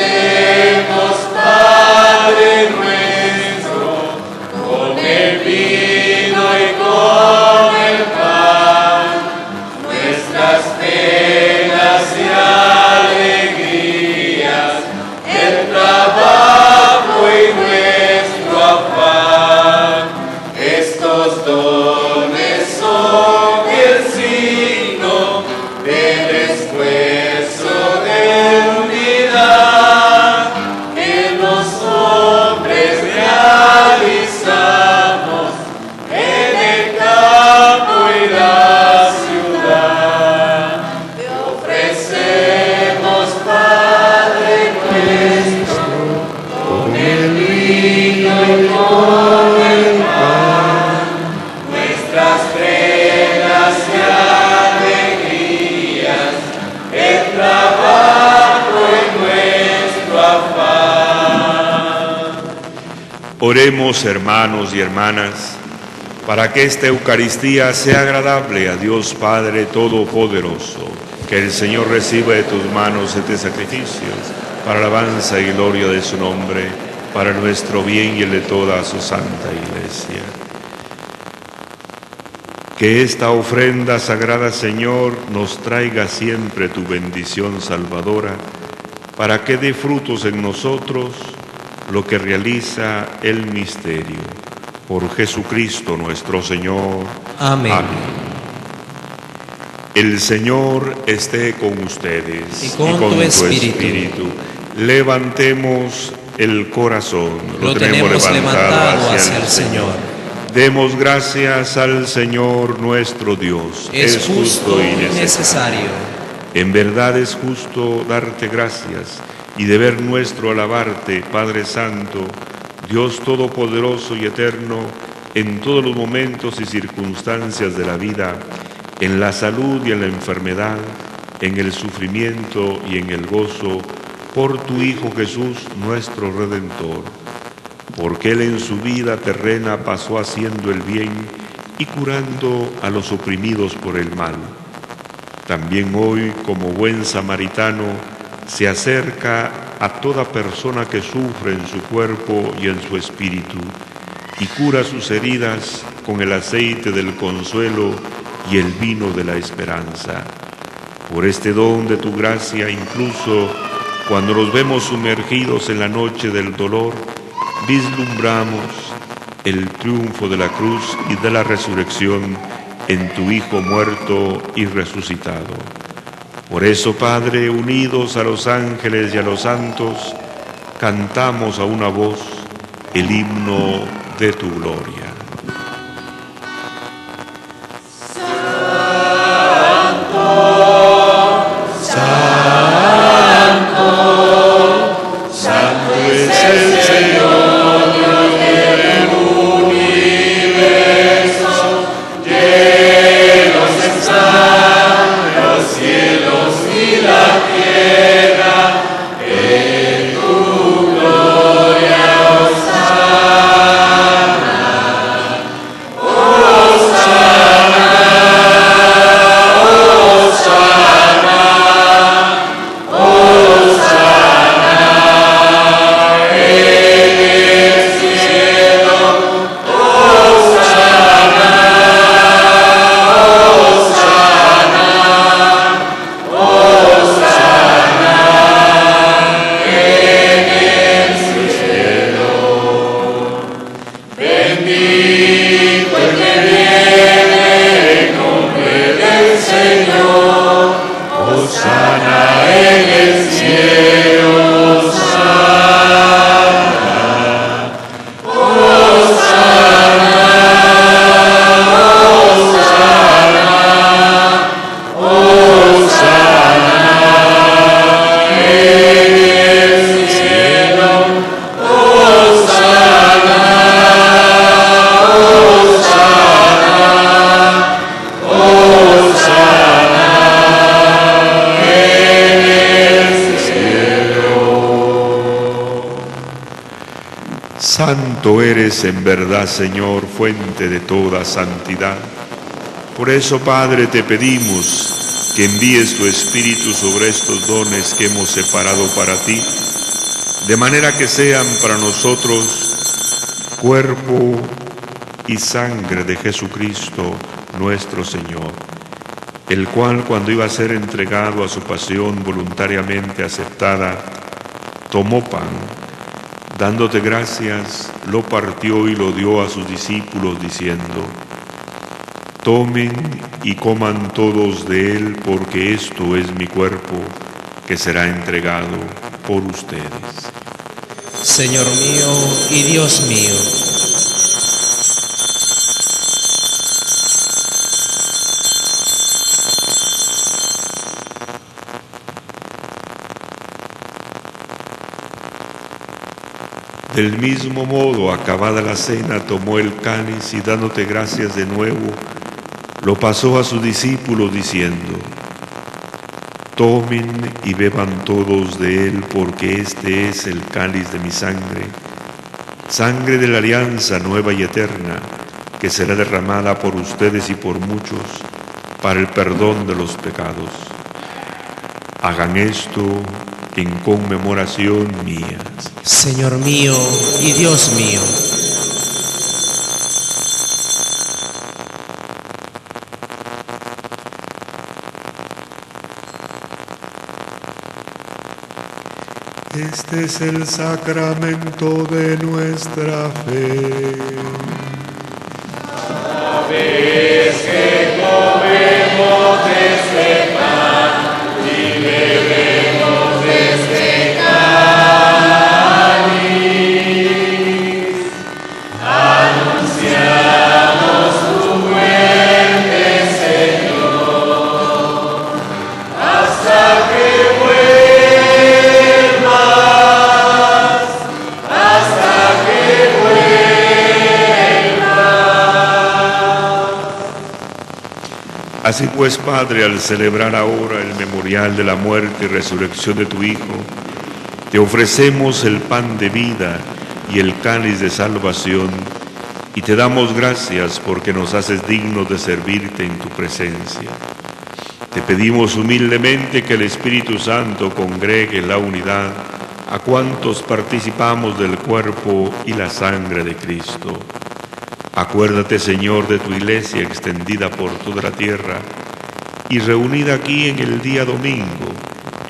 ofrecemos, Padre nuestro, con el vino y con el pan, nuestras penas y alegrías, el trabajo y nuestro afán. Estos dones son el signo del esfuerzo de unidad que los hombres realizamos en el campo y la ciudad. Te ofrecemos, Padre nuestro, con el vino y con el pan, nuestras penas y alegrías, el trabajo y nuestro afán. Oremos, hermanos y hermanas, para que esta Eucaristía sea agradable a Dios Padre Todopoderoso. Que el Señor reciba de tus manos este sacrificio para alabanza y gloria de su nombre, para nuestro bien y el de toda su santa Iglesia. Que esta ofrenda sagrada, Señor, nos traiga siempre tu bendición salvadora, para que dé frutos en nosotros lo que realiza el misterio. Por Jesucristo nuestro Señor. Amén. El Señor esté con ustedes Y con tu espíritu. Levantemos el corazón. Lo tenemos levantado hacia el Señor. Demos gracias al Señor nuestro Dios. Es justo y necesario. En verdad es justo darte gracias y deber nuestro alabarte, Padre Santo, Dios Todopoderoso y Eterno, en todos los momentos y circunstancias de la vida, en la salud y en la enfermedad, en el sufrimiento y en el gozo, por tu Hijo Jesús, nuestro Redentor. Porque Él en su vida terrena pasó haciendo el bien y curando a los oprimidos por el mal. También hoy, como buen samaritano, se acerca a toda persona que sufre en su cuerpo y en su espíritu, y cura sus heridas con el aceite del consuelo y el vino de la esperanza. Por este don de tu gracia, incluso cuando nos vemos sumergidos en la noche del dolor, vislumbramos el triunfo de la cruz y de la resurrección en tu Hijo muerto y resucitado. Por eso, Padre, unidos a los ángeles y a los santos, cantamos a una voz el himno de tu gloria. Santo eres en verdad, Señor, fuente de toda santidad. Por eso, Padre, te pedimos que envíes tu Espíritu sobre estos dones que hemos separado para ti, de manera que sean para nosotros cuerpo y sangre de Jesucristo nuestro Señor, el cual, cuando iba a ser entregado a su pasión voluntariamente aceptada, tomó pan, dándote gracias, lo partió y lo dio a sus discípulos, diciendo: tomen y coman todos de él, porque esto es mi cuerpo, que será entregado por ustedes. Señor mío y Dios mío. Del mismo modo, acabada la cena, tomó el cáliz y, dándote gracias de nuevo, lo pasó a sus discípulos, diciendo: tomen y beban todos de él, porque este es el cáliz de mi sangre, sangre de la alianza nueva y eterna, que será derramada por ustedes y por muchos para el perdón de los pecados. Hagan esto en conmemoración mía. Señor mío y Dios mío. Este es el sacramento de nuestra fe. Sabes que comemos este pan y bebemos este cáliz, anunciamos tu muerte, Señor, hasta que Así pues, Padre, al celebrar ahora el memorial de la muerte y resurrección de tu Hijo, te ofrecemos el pan de vida y el cáliz de salvación, y te damos gracias porque nos haces dignos de servirte en tu presencia. Te pedimos humildemente que el Espíritu Santo congregue la unidad a cuantos participamos del cuerpo y la sangre de Cristo. Acuérdate, Señor, de tu iglesia extendida por toda la tierra y reunida aquí en el día domingo,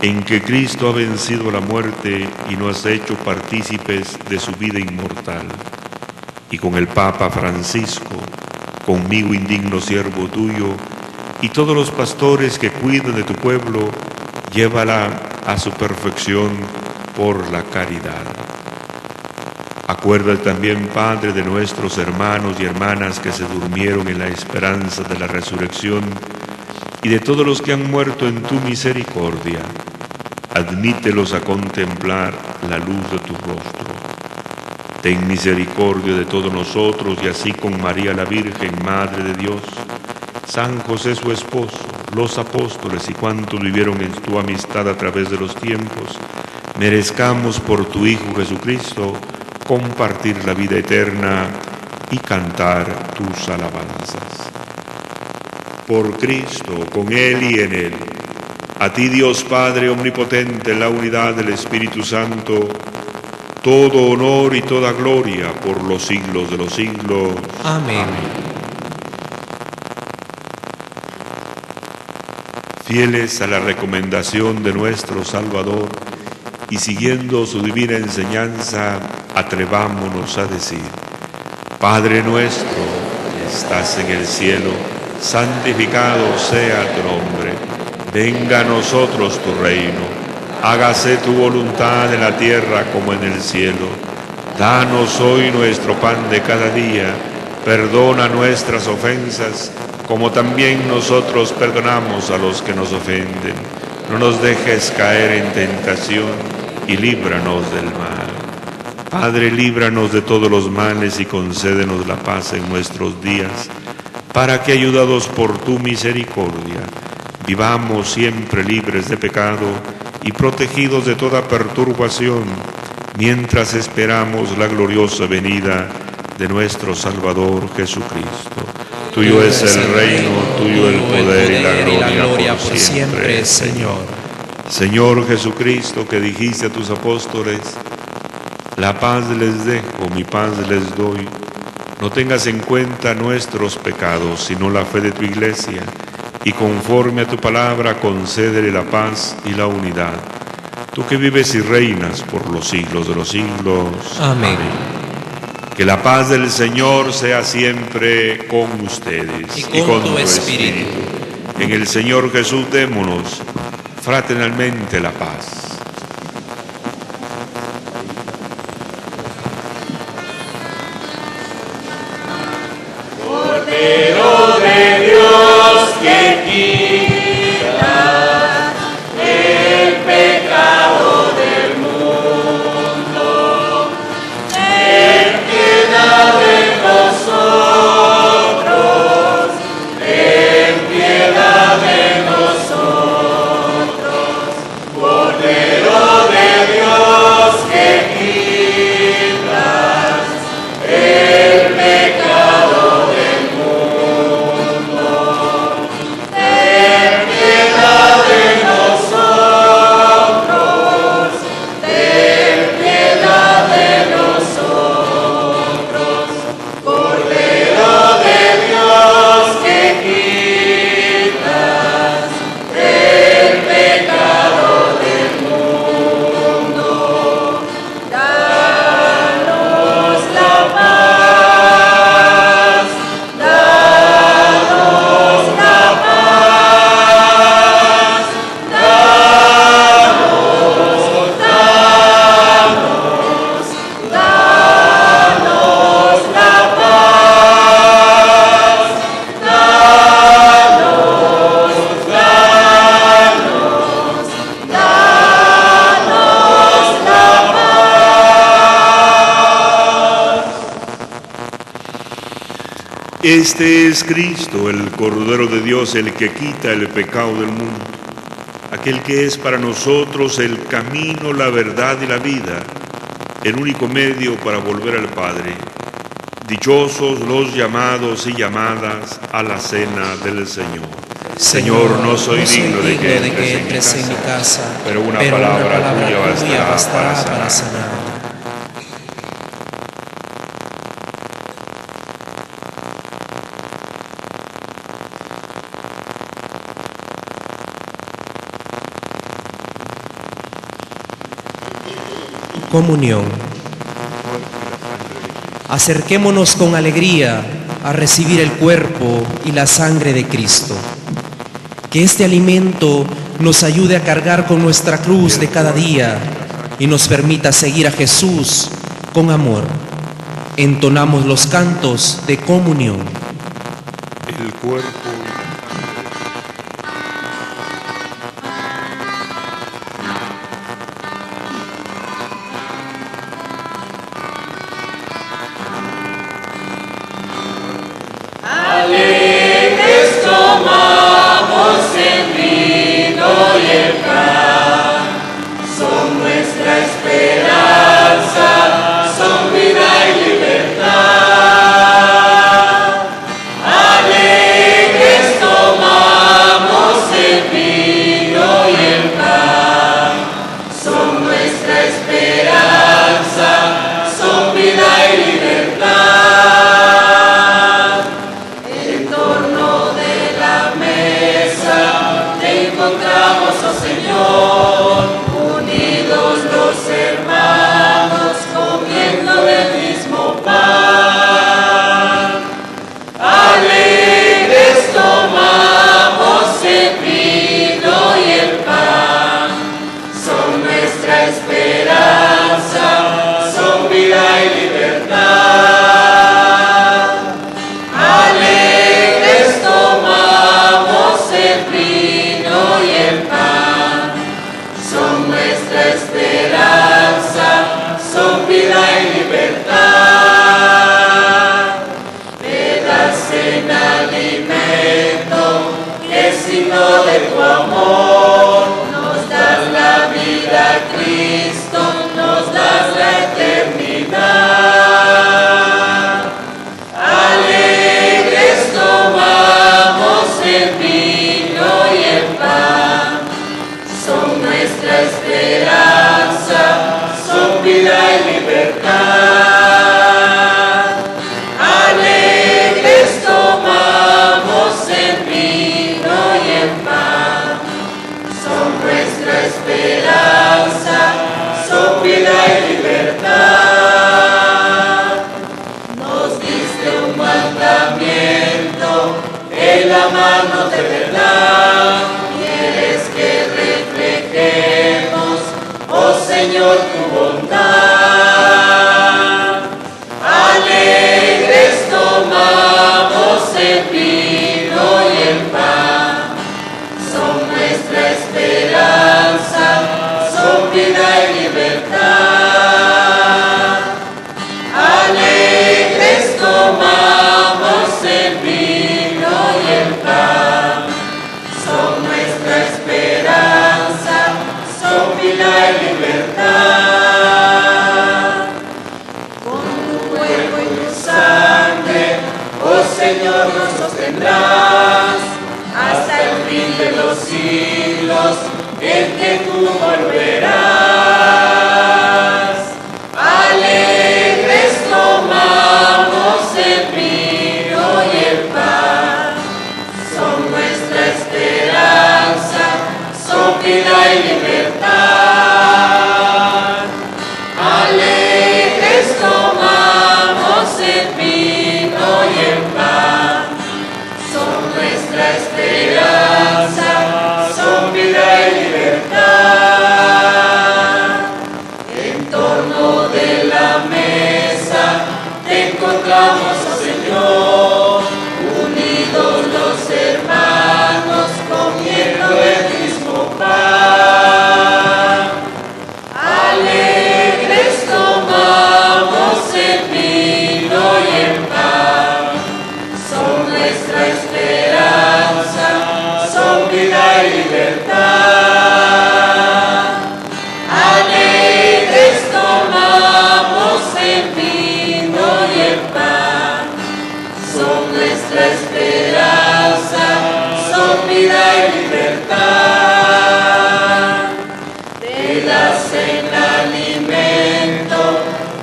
en que Cristo ha vencido la muerte y nos ha hecho partícipes de su vida inmortal. Y con el Papa Francisco, conmigo indigno siervo tuyo, y todos los pastores que cuidan de tu pueblo, llévala a su perfección por la caridad. Acuérdate también, Padre, de nuestros hermanos y hermanas que se durmieron en la esperanza de la resurrección y de todos los que han muerto en tu misericordia. Admítelos a contemplar la luz de tu rostro. Ten misericordia de todos nosotros y así con María la Virgen, Madre de Dios, San José su esposo, los apóstoles y cuantos vivieron en tu amistad a través de los tiempos, merezcamos por tu Hijo Jesucristo compartir la vida eterna y cantar tus alabanzas. Por Cristo, con Él y en Él, a ti Dios Padre omnipotente, en la unidad del Espíritu Santo, todo honor y toda gloria por los siglos de los siglos. Amén. Fieles a la recomendación de nuestro Salvador y siguiendo su divina enseñanza, atrevámonos a decir: Padre nuestro que estás en el cielo, santificado sea tu nombre. Venga a nosotros tu reino. Hágase tu voluntad en la tierra como en el cielo. Danos hoy nuestro pan de cada día. Perdona nuestras ofensas, como también nosotros perdonamos a los que nos ofenden. No nos dejes caer en tentación y líbranos del mal. Padre, líbranos de todos los males y concédenos la paz en nuestros días, para que, ayudados por tu misericordia, vivamos siempre libres de pecado y protegidos de toda perturbación, mientras esperamos la gloriosa venida de nuestro Salvador Jesucristo. Tuyo es el reino, tuyo el poder y la gloria por siempre, Señor. Señor Jesucristo, que dijiste a tus apóstoles: La paz les dejo, mi paz les doy. No tengas en cuenta nuestros pecados, sino la fe de tu iglesia, y conforme a tu palabra concédele la paz y la unidad. Tú que vives y reinas por los siglos de los siglos. Amén. Que la paz del Señor sea siempre con ustedes y con tu espíritu. En el Señor Jesús démonos fraternalmente la paz. Cordero de Dios que quitas el pecado del mundo, ten piedad de nosotros, ten piedad de nosotros. Cordero de Dios que quitas el pecado del mundo, ten piedad de nosotros, ten piedad de nosotros. Cordero de Dios que quitas el pecado del mundo, danos la paz, danos la paz, danos la paz, danos la paz. Este es Cristo, el Cordero de Dios, el que quita el pecado del mundo. Aquel que es para nosotros el camino, la verdad y la vida, el único medio para volver al Padre. Dichosos los llamados y llamadas a la cena del Señor. Señor, no soy digno de que entres en mi casa, pero una palabra tuya bastará para sanar. Comunión. Acerquémonos con alegría a recibir el cuerpo y la sangre de Cristo. Que este alimento nos ayude a cargar con nuestra cruz de cada día y nos permita seguir a Jesús con amor. Entonamos los cantos de comunión. El cuerpo Alegres tomamos el vino y el pan, son nuestra esperanza, son vida y libertad. Alegres y libertad. Alegres tomamos el vino y el pan, son nuestra esperanza, son vida y libertad. Nos diste un mandamiento en la mano de verdad, quieres que reflejemos, oh Señor, tu bondad. Alegres tomamos el vino y el pan, son nuestra esperanza, son vida y libertad. Alegres tomamos el vino y el pan, son nuestra esperanza, son vida y libertad. Con tu cuerpo y tu sangre, oh Señor, nos sostendrás hasta el fin de los siglos, en que tú volverás. Alegres tomamos el vino y el pan, son nuestra esperanza, son vida y libertad. Alegres tomamos el vino y el pan, son nuestra esperanza, son vida y libertad. En torno de la mesa te encontramos, oh Señor, unidos los hermanos comiendo el mismo pan. Alegres tomamos el vino y el pan, son nuestra esperanza, son vida y libertad. Alegres tomamos el vino y el pan, son nuestra esperanza, son vida y libertad. Te das en alimento,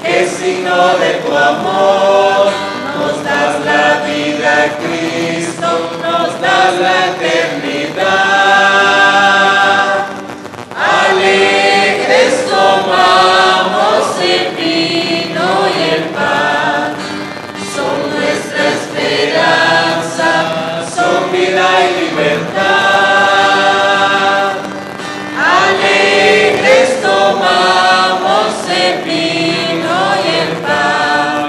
que es signo de tu amor, nos das la vida, Cristo, nos das la eternidad. Alegres tomamos el vino y el pan, son nuestra esperanza, son vida y libertad. Alegres tomamos el vino y el pan,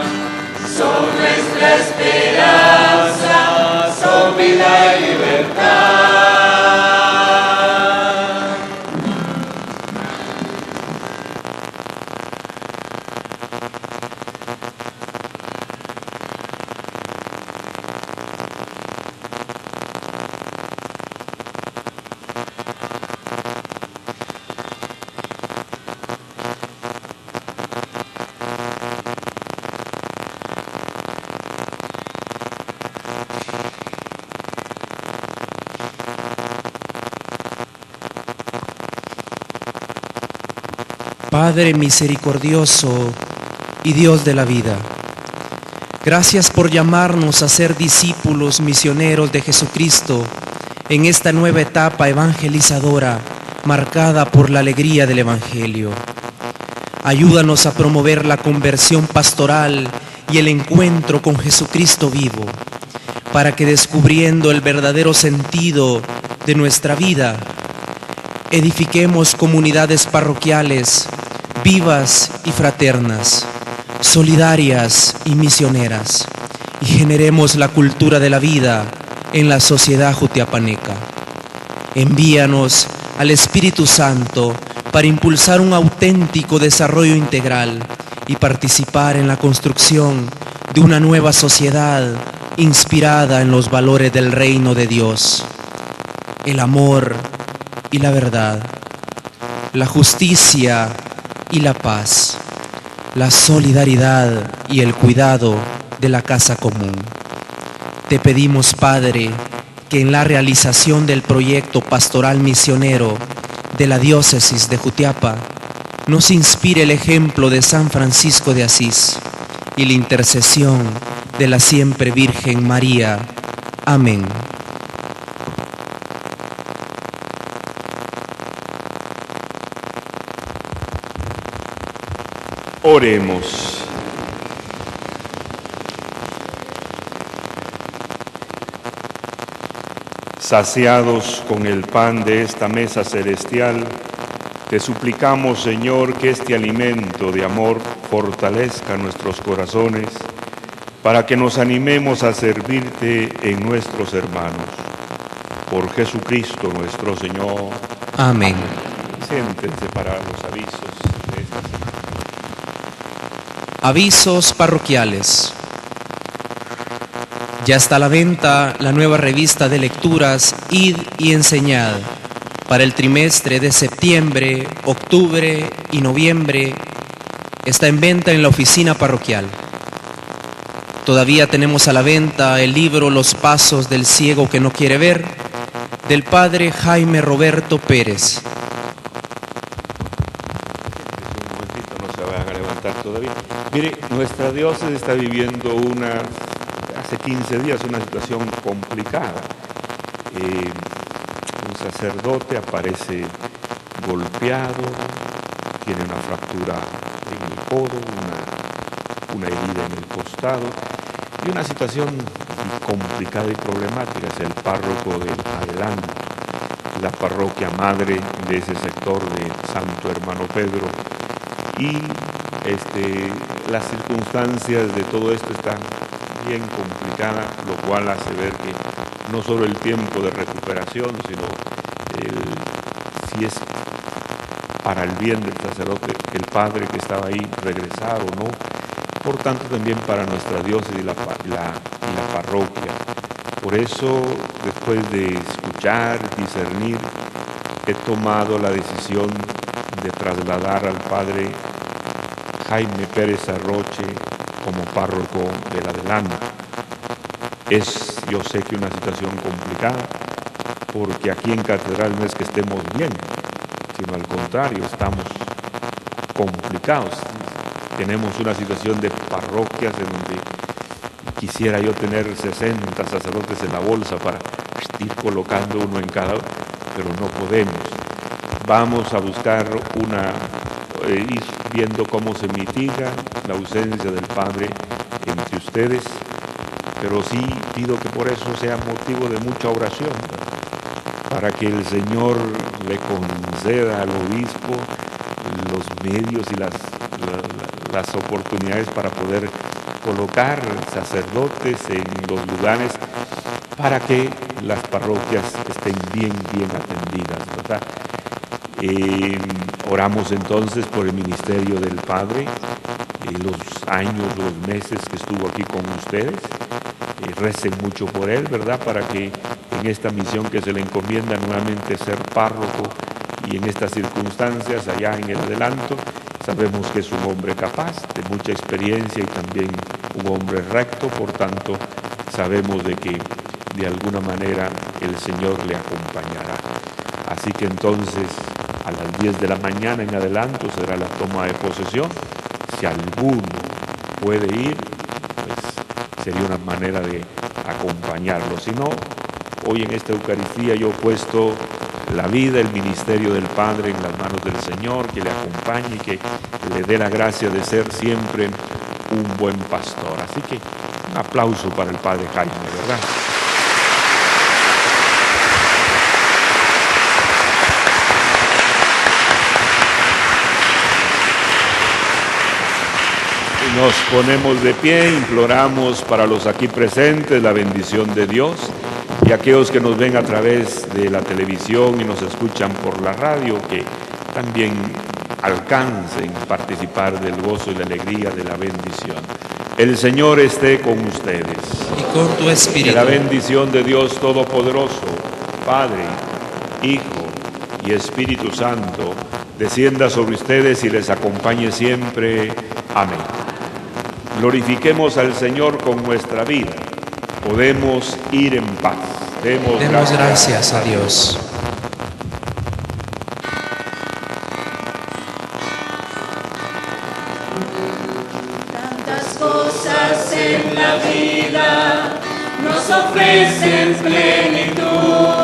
son nuestra esperanza, son vida y libertad. Padre misericordioso y Dios de la vida, gracias por llamarnos a ser discípulos misioneros de Jesucristo en esta nueva etapa evangelizadora marcada por la alegría del Evangelio. Ayúdanos a promover la conversión pastoral y el encuentro con Jesucristo vivo, para que descubriendo el verdadero sentido de nuestra vida, edifiquemos comunidades parroquiales vivas y fraternas, solidarias y misioneras, y generemos la cultura de la vida en la sociedad jutiapaneca. Envíanos al Espíritu Santo para impulsar un auténtico desarrollo integral y participar en la construcción de una nueva sociedad inspirada en los valores del reino de Dios, el amor y la verdad, la justicia y la paz, la solidaridad y el cuidado de la casa común. Te pedimos, Padre, que en la realización del proyecto pastoral misionero de la diócesis de Jutiapa nos inspire el ejemplo de San Francisco de Asís y la intercesión de la siempre Virgen María. Amén. Oremos. Saciados con el pan de esta mesa celestial, te suplicamos, Señor, que este alimento de amor fortalezca nuestros corazones para que nos animemos a servirte en nuestros hermanos. Por Jesucristo nuestro Señor. Amén. Siéntense para los avisos de esta semana. Avisos parroquiales. Ya está a la venta la nueva revista de lecturas Id y Enseñad para el trimestre de septiembre, octubre y noviembre. Está en venta en la oficina parroquial. Todavía tenemos a la venta el libro Los Pasos del Ciego que no quiere ver, del padre Jaime Roberto Pérez. Un momentito, no se vayan a levantar todavía. Mire, nuestra diócesis está viviendo hace 15 días una situación complicada. Un sacerdote aparece golpeado, tiene una fractura en el codo, una herida en el costado y una situación complicada y problemática. Es el párroco de Adelanto, la parroquia madre de ese sector de Santo Hermano Pedro, y las circunstancias de todo esto están bien complicadas, lo cual hace ver que no solo el tiempo de recuperación, sino si es para el bien del sacerdote, el padre que estaba ahí, regresar o no. Por tanto, también para nuestra diócesis y la parroquia. Por eso, después de escuchar, discernir, he tomado la decisión de trasladar al padre Jaime Pérez Arroche como párroco del Adelanto. Yo sé que una situación complicada, porque aquí en Catedral no es que estemos bien, sino al contrario, estamos complicados. Tenemos una situación de parroquias en donde quisiera yo tener 60 sacerdotes en la bolsa para ir colocando uno en cada, pero no podemos. Vamos a buscar ir viendo cómo se mitiga la ausencia del Padre entre ustedes, pero sí pido que por eso sea motivo de mucha oración, para que el Señor le conceda al obispo los medios y las oportunidades para poder colocar sacerdotes en los lugares para que las parroquias estén bien atendidas, ¿verdad? Oramos entonces por el ministerio del Padre, los meses que estuvo aquí con ustedes. Recen mucho por él, ¿verdad? Para que en esta misión que se le encomienda nuevamente ser párroco y en estas circunstancias allá en el Adelanto, sabemos que es un hombre capaz, de mucha experiencia y también un hombre recto, por tanto sabemos de que de alguna manera el Señor le acompañará. Así que entonces a las 10 de la mañana en Adelanto será la toma de posesión. Si alguno puede ir, pues sería una manera de acompañarlo. Si no, hoy en esta Eucaristía yo he puesto la vida, el ministerio del Padre en las manos del Señor, que le acompañe y que le dé la gracia de ser siempre un buen pastor. Así que un aplauso para el Padre Jaime, ¿verdad? Nos ponemos de pie, imploramos para los aquí presentes la bendición de Dios y aquellos que nos ven a través de la televisión y nos escuchan por la radio, que también alcancen participar del gozo y la alegría de la bendición. El Señor esté con ustedes. Y con tu espíritu. Que la bendición de Dios Todopoderoso, Padre, Hijo y Espíritu Santo, descienda sobre ustedes y les acompañe siempre. Amén. Glorifiquemos al Señor con nuestra vida. Podemos ir en paz. Demos gracias a Dios. Tantas cosas en la vida nos ofrecen plenitud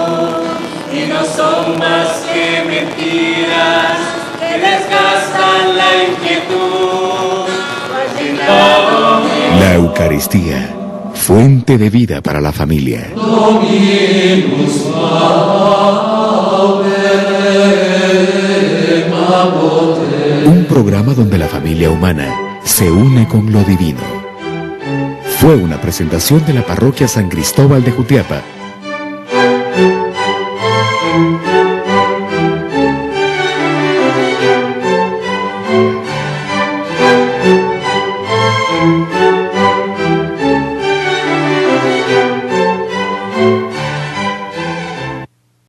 y no son más que mentiras que desgastan la inquietud. La Eucaristía, fuente de vida para la familia. Un programa donde la familia humana se une con lo divino. Fue una presentación de la parroquia San Cristóbal de Jutiapa.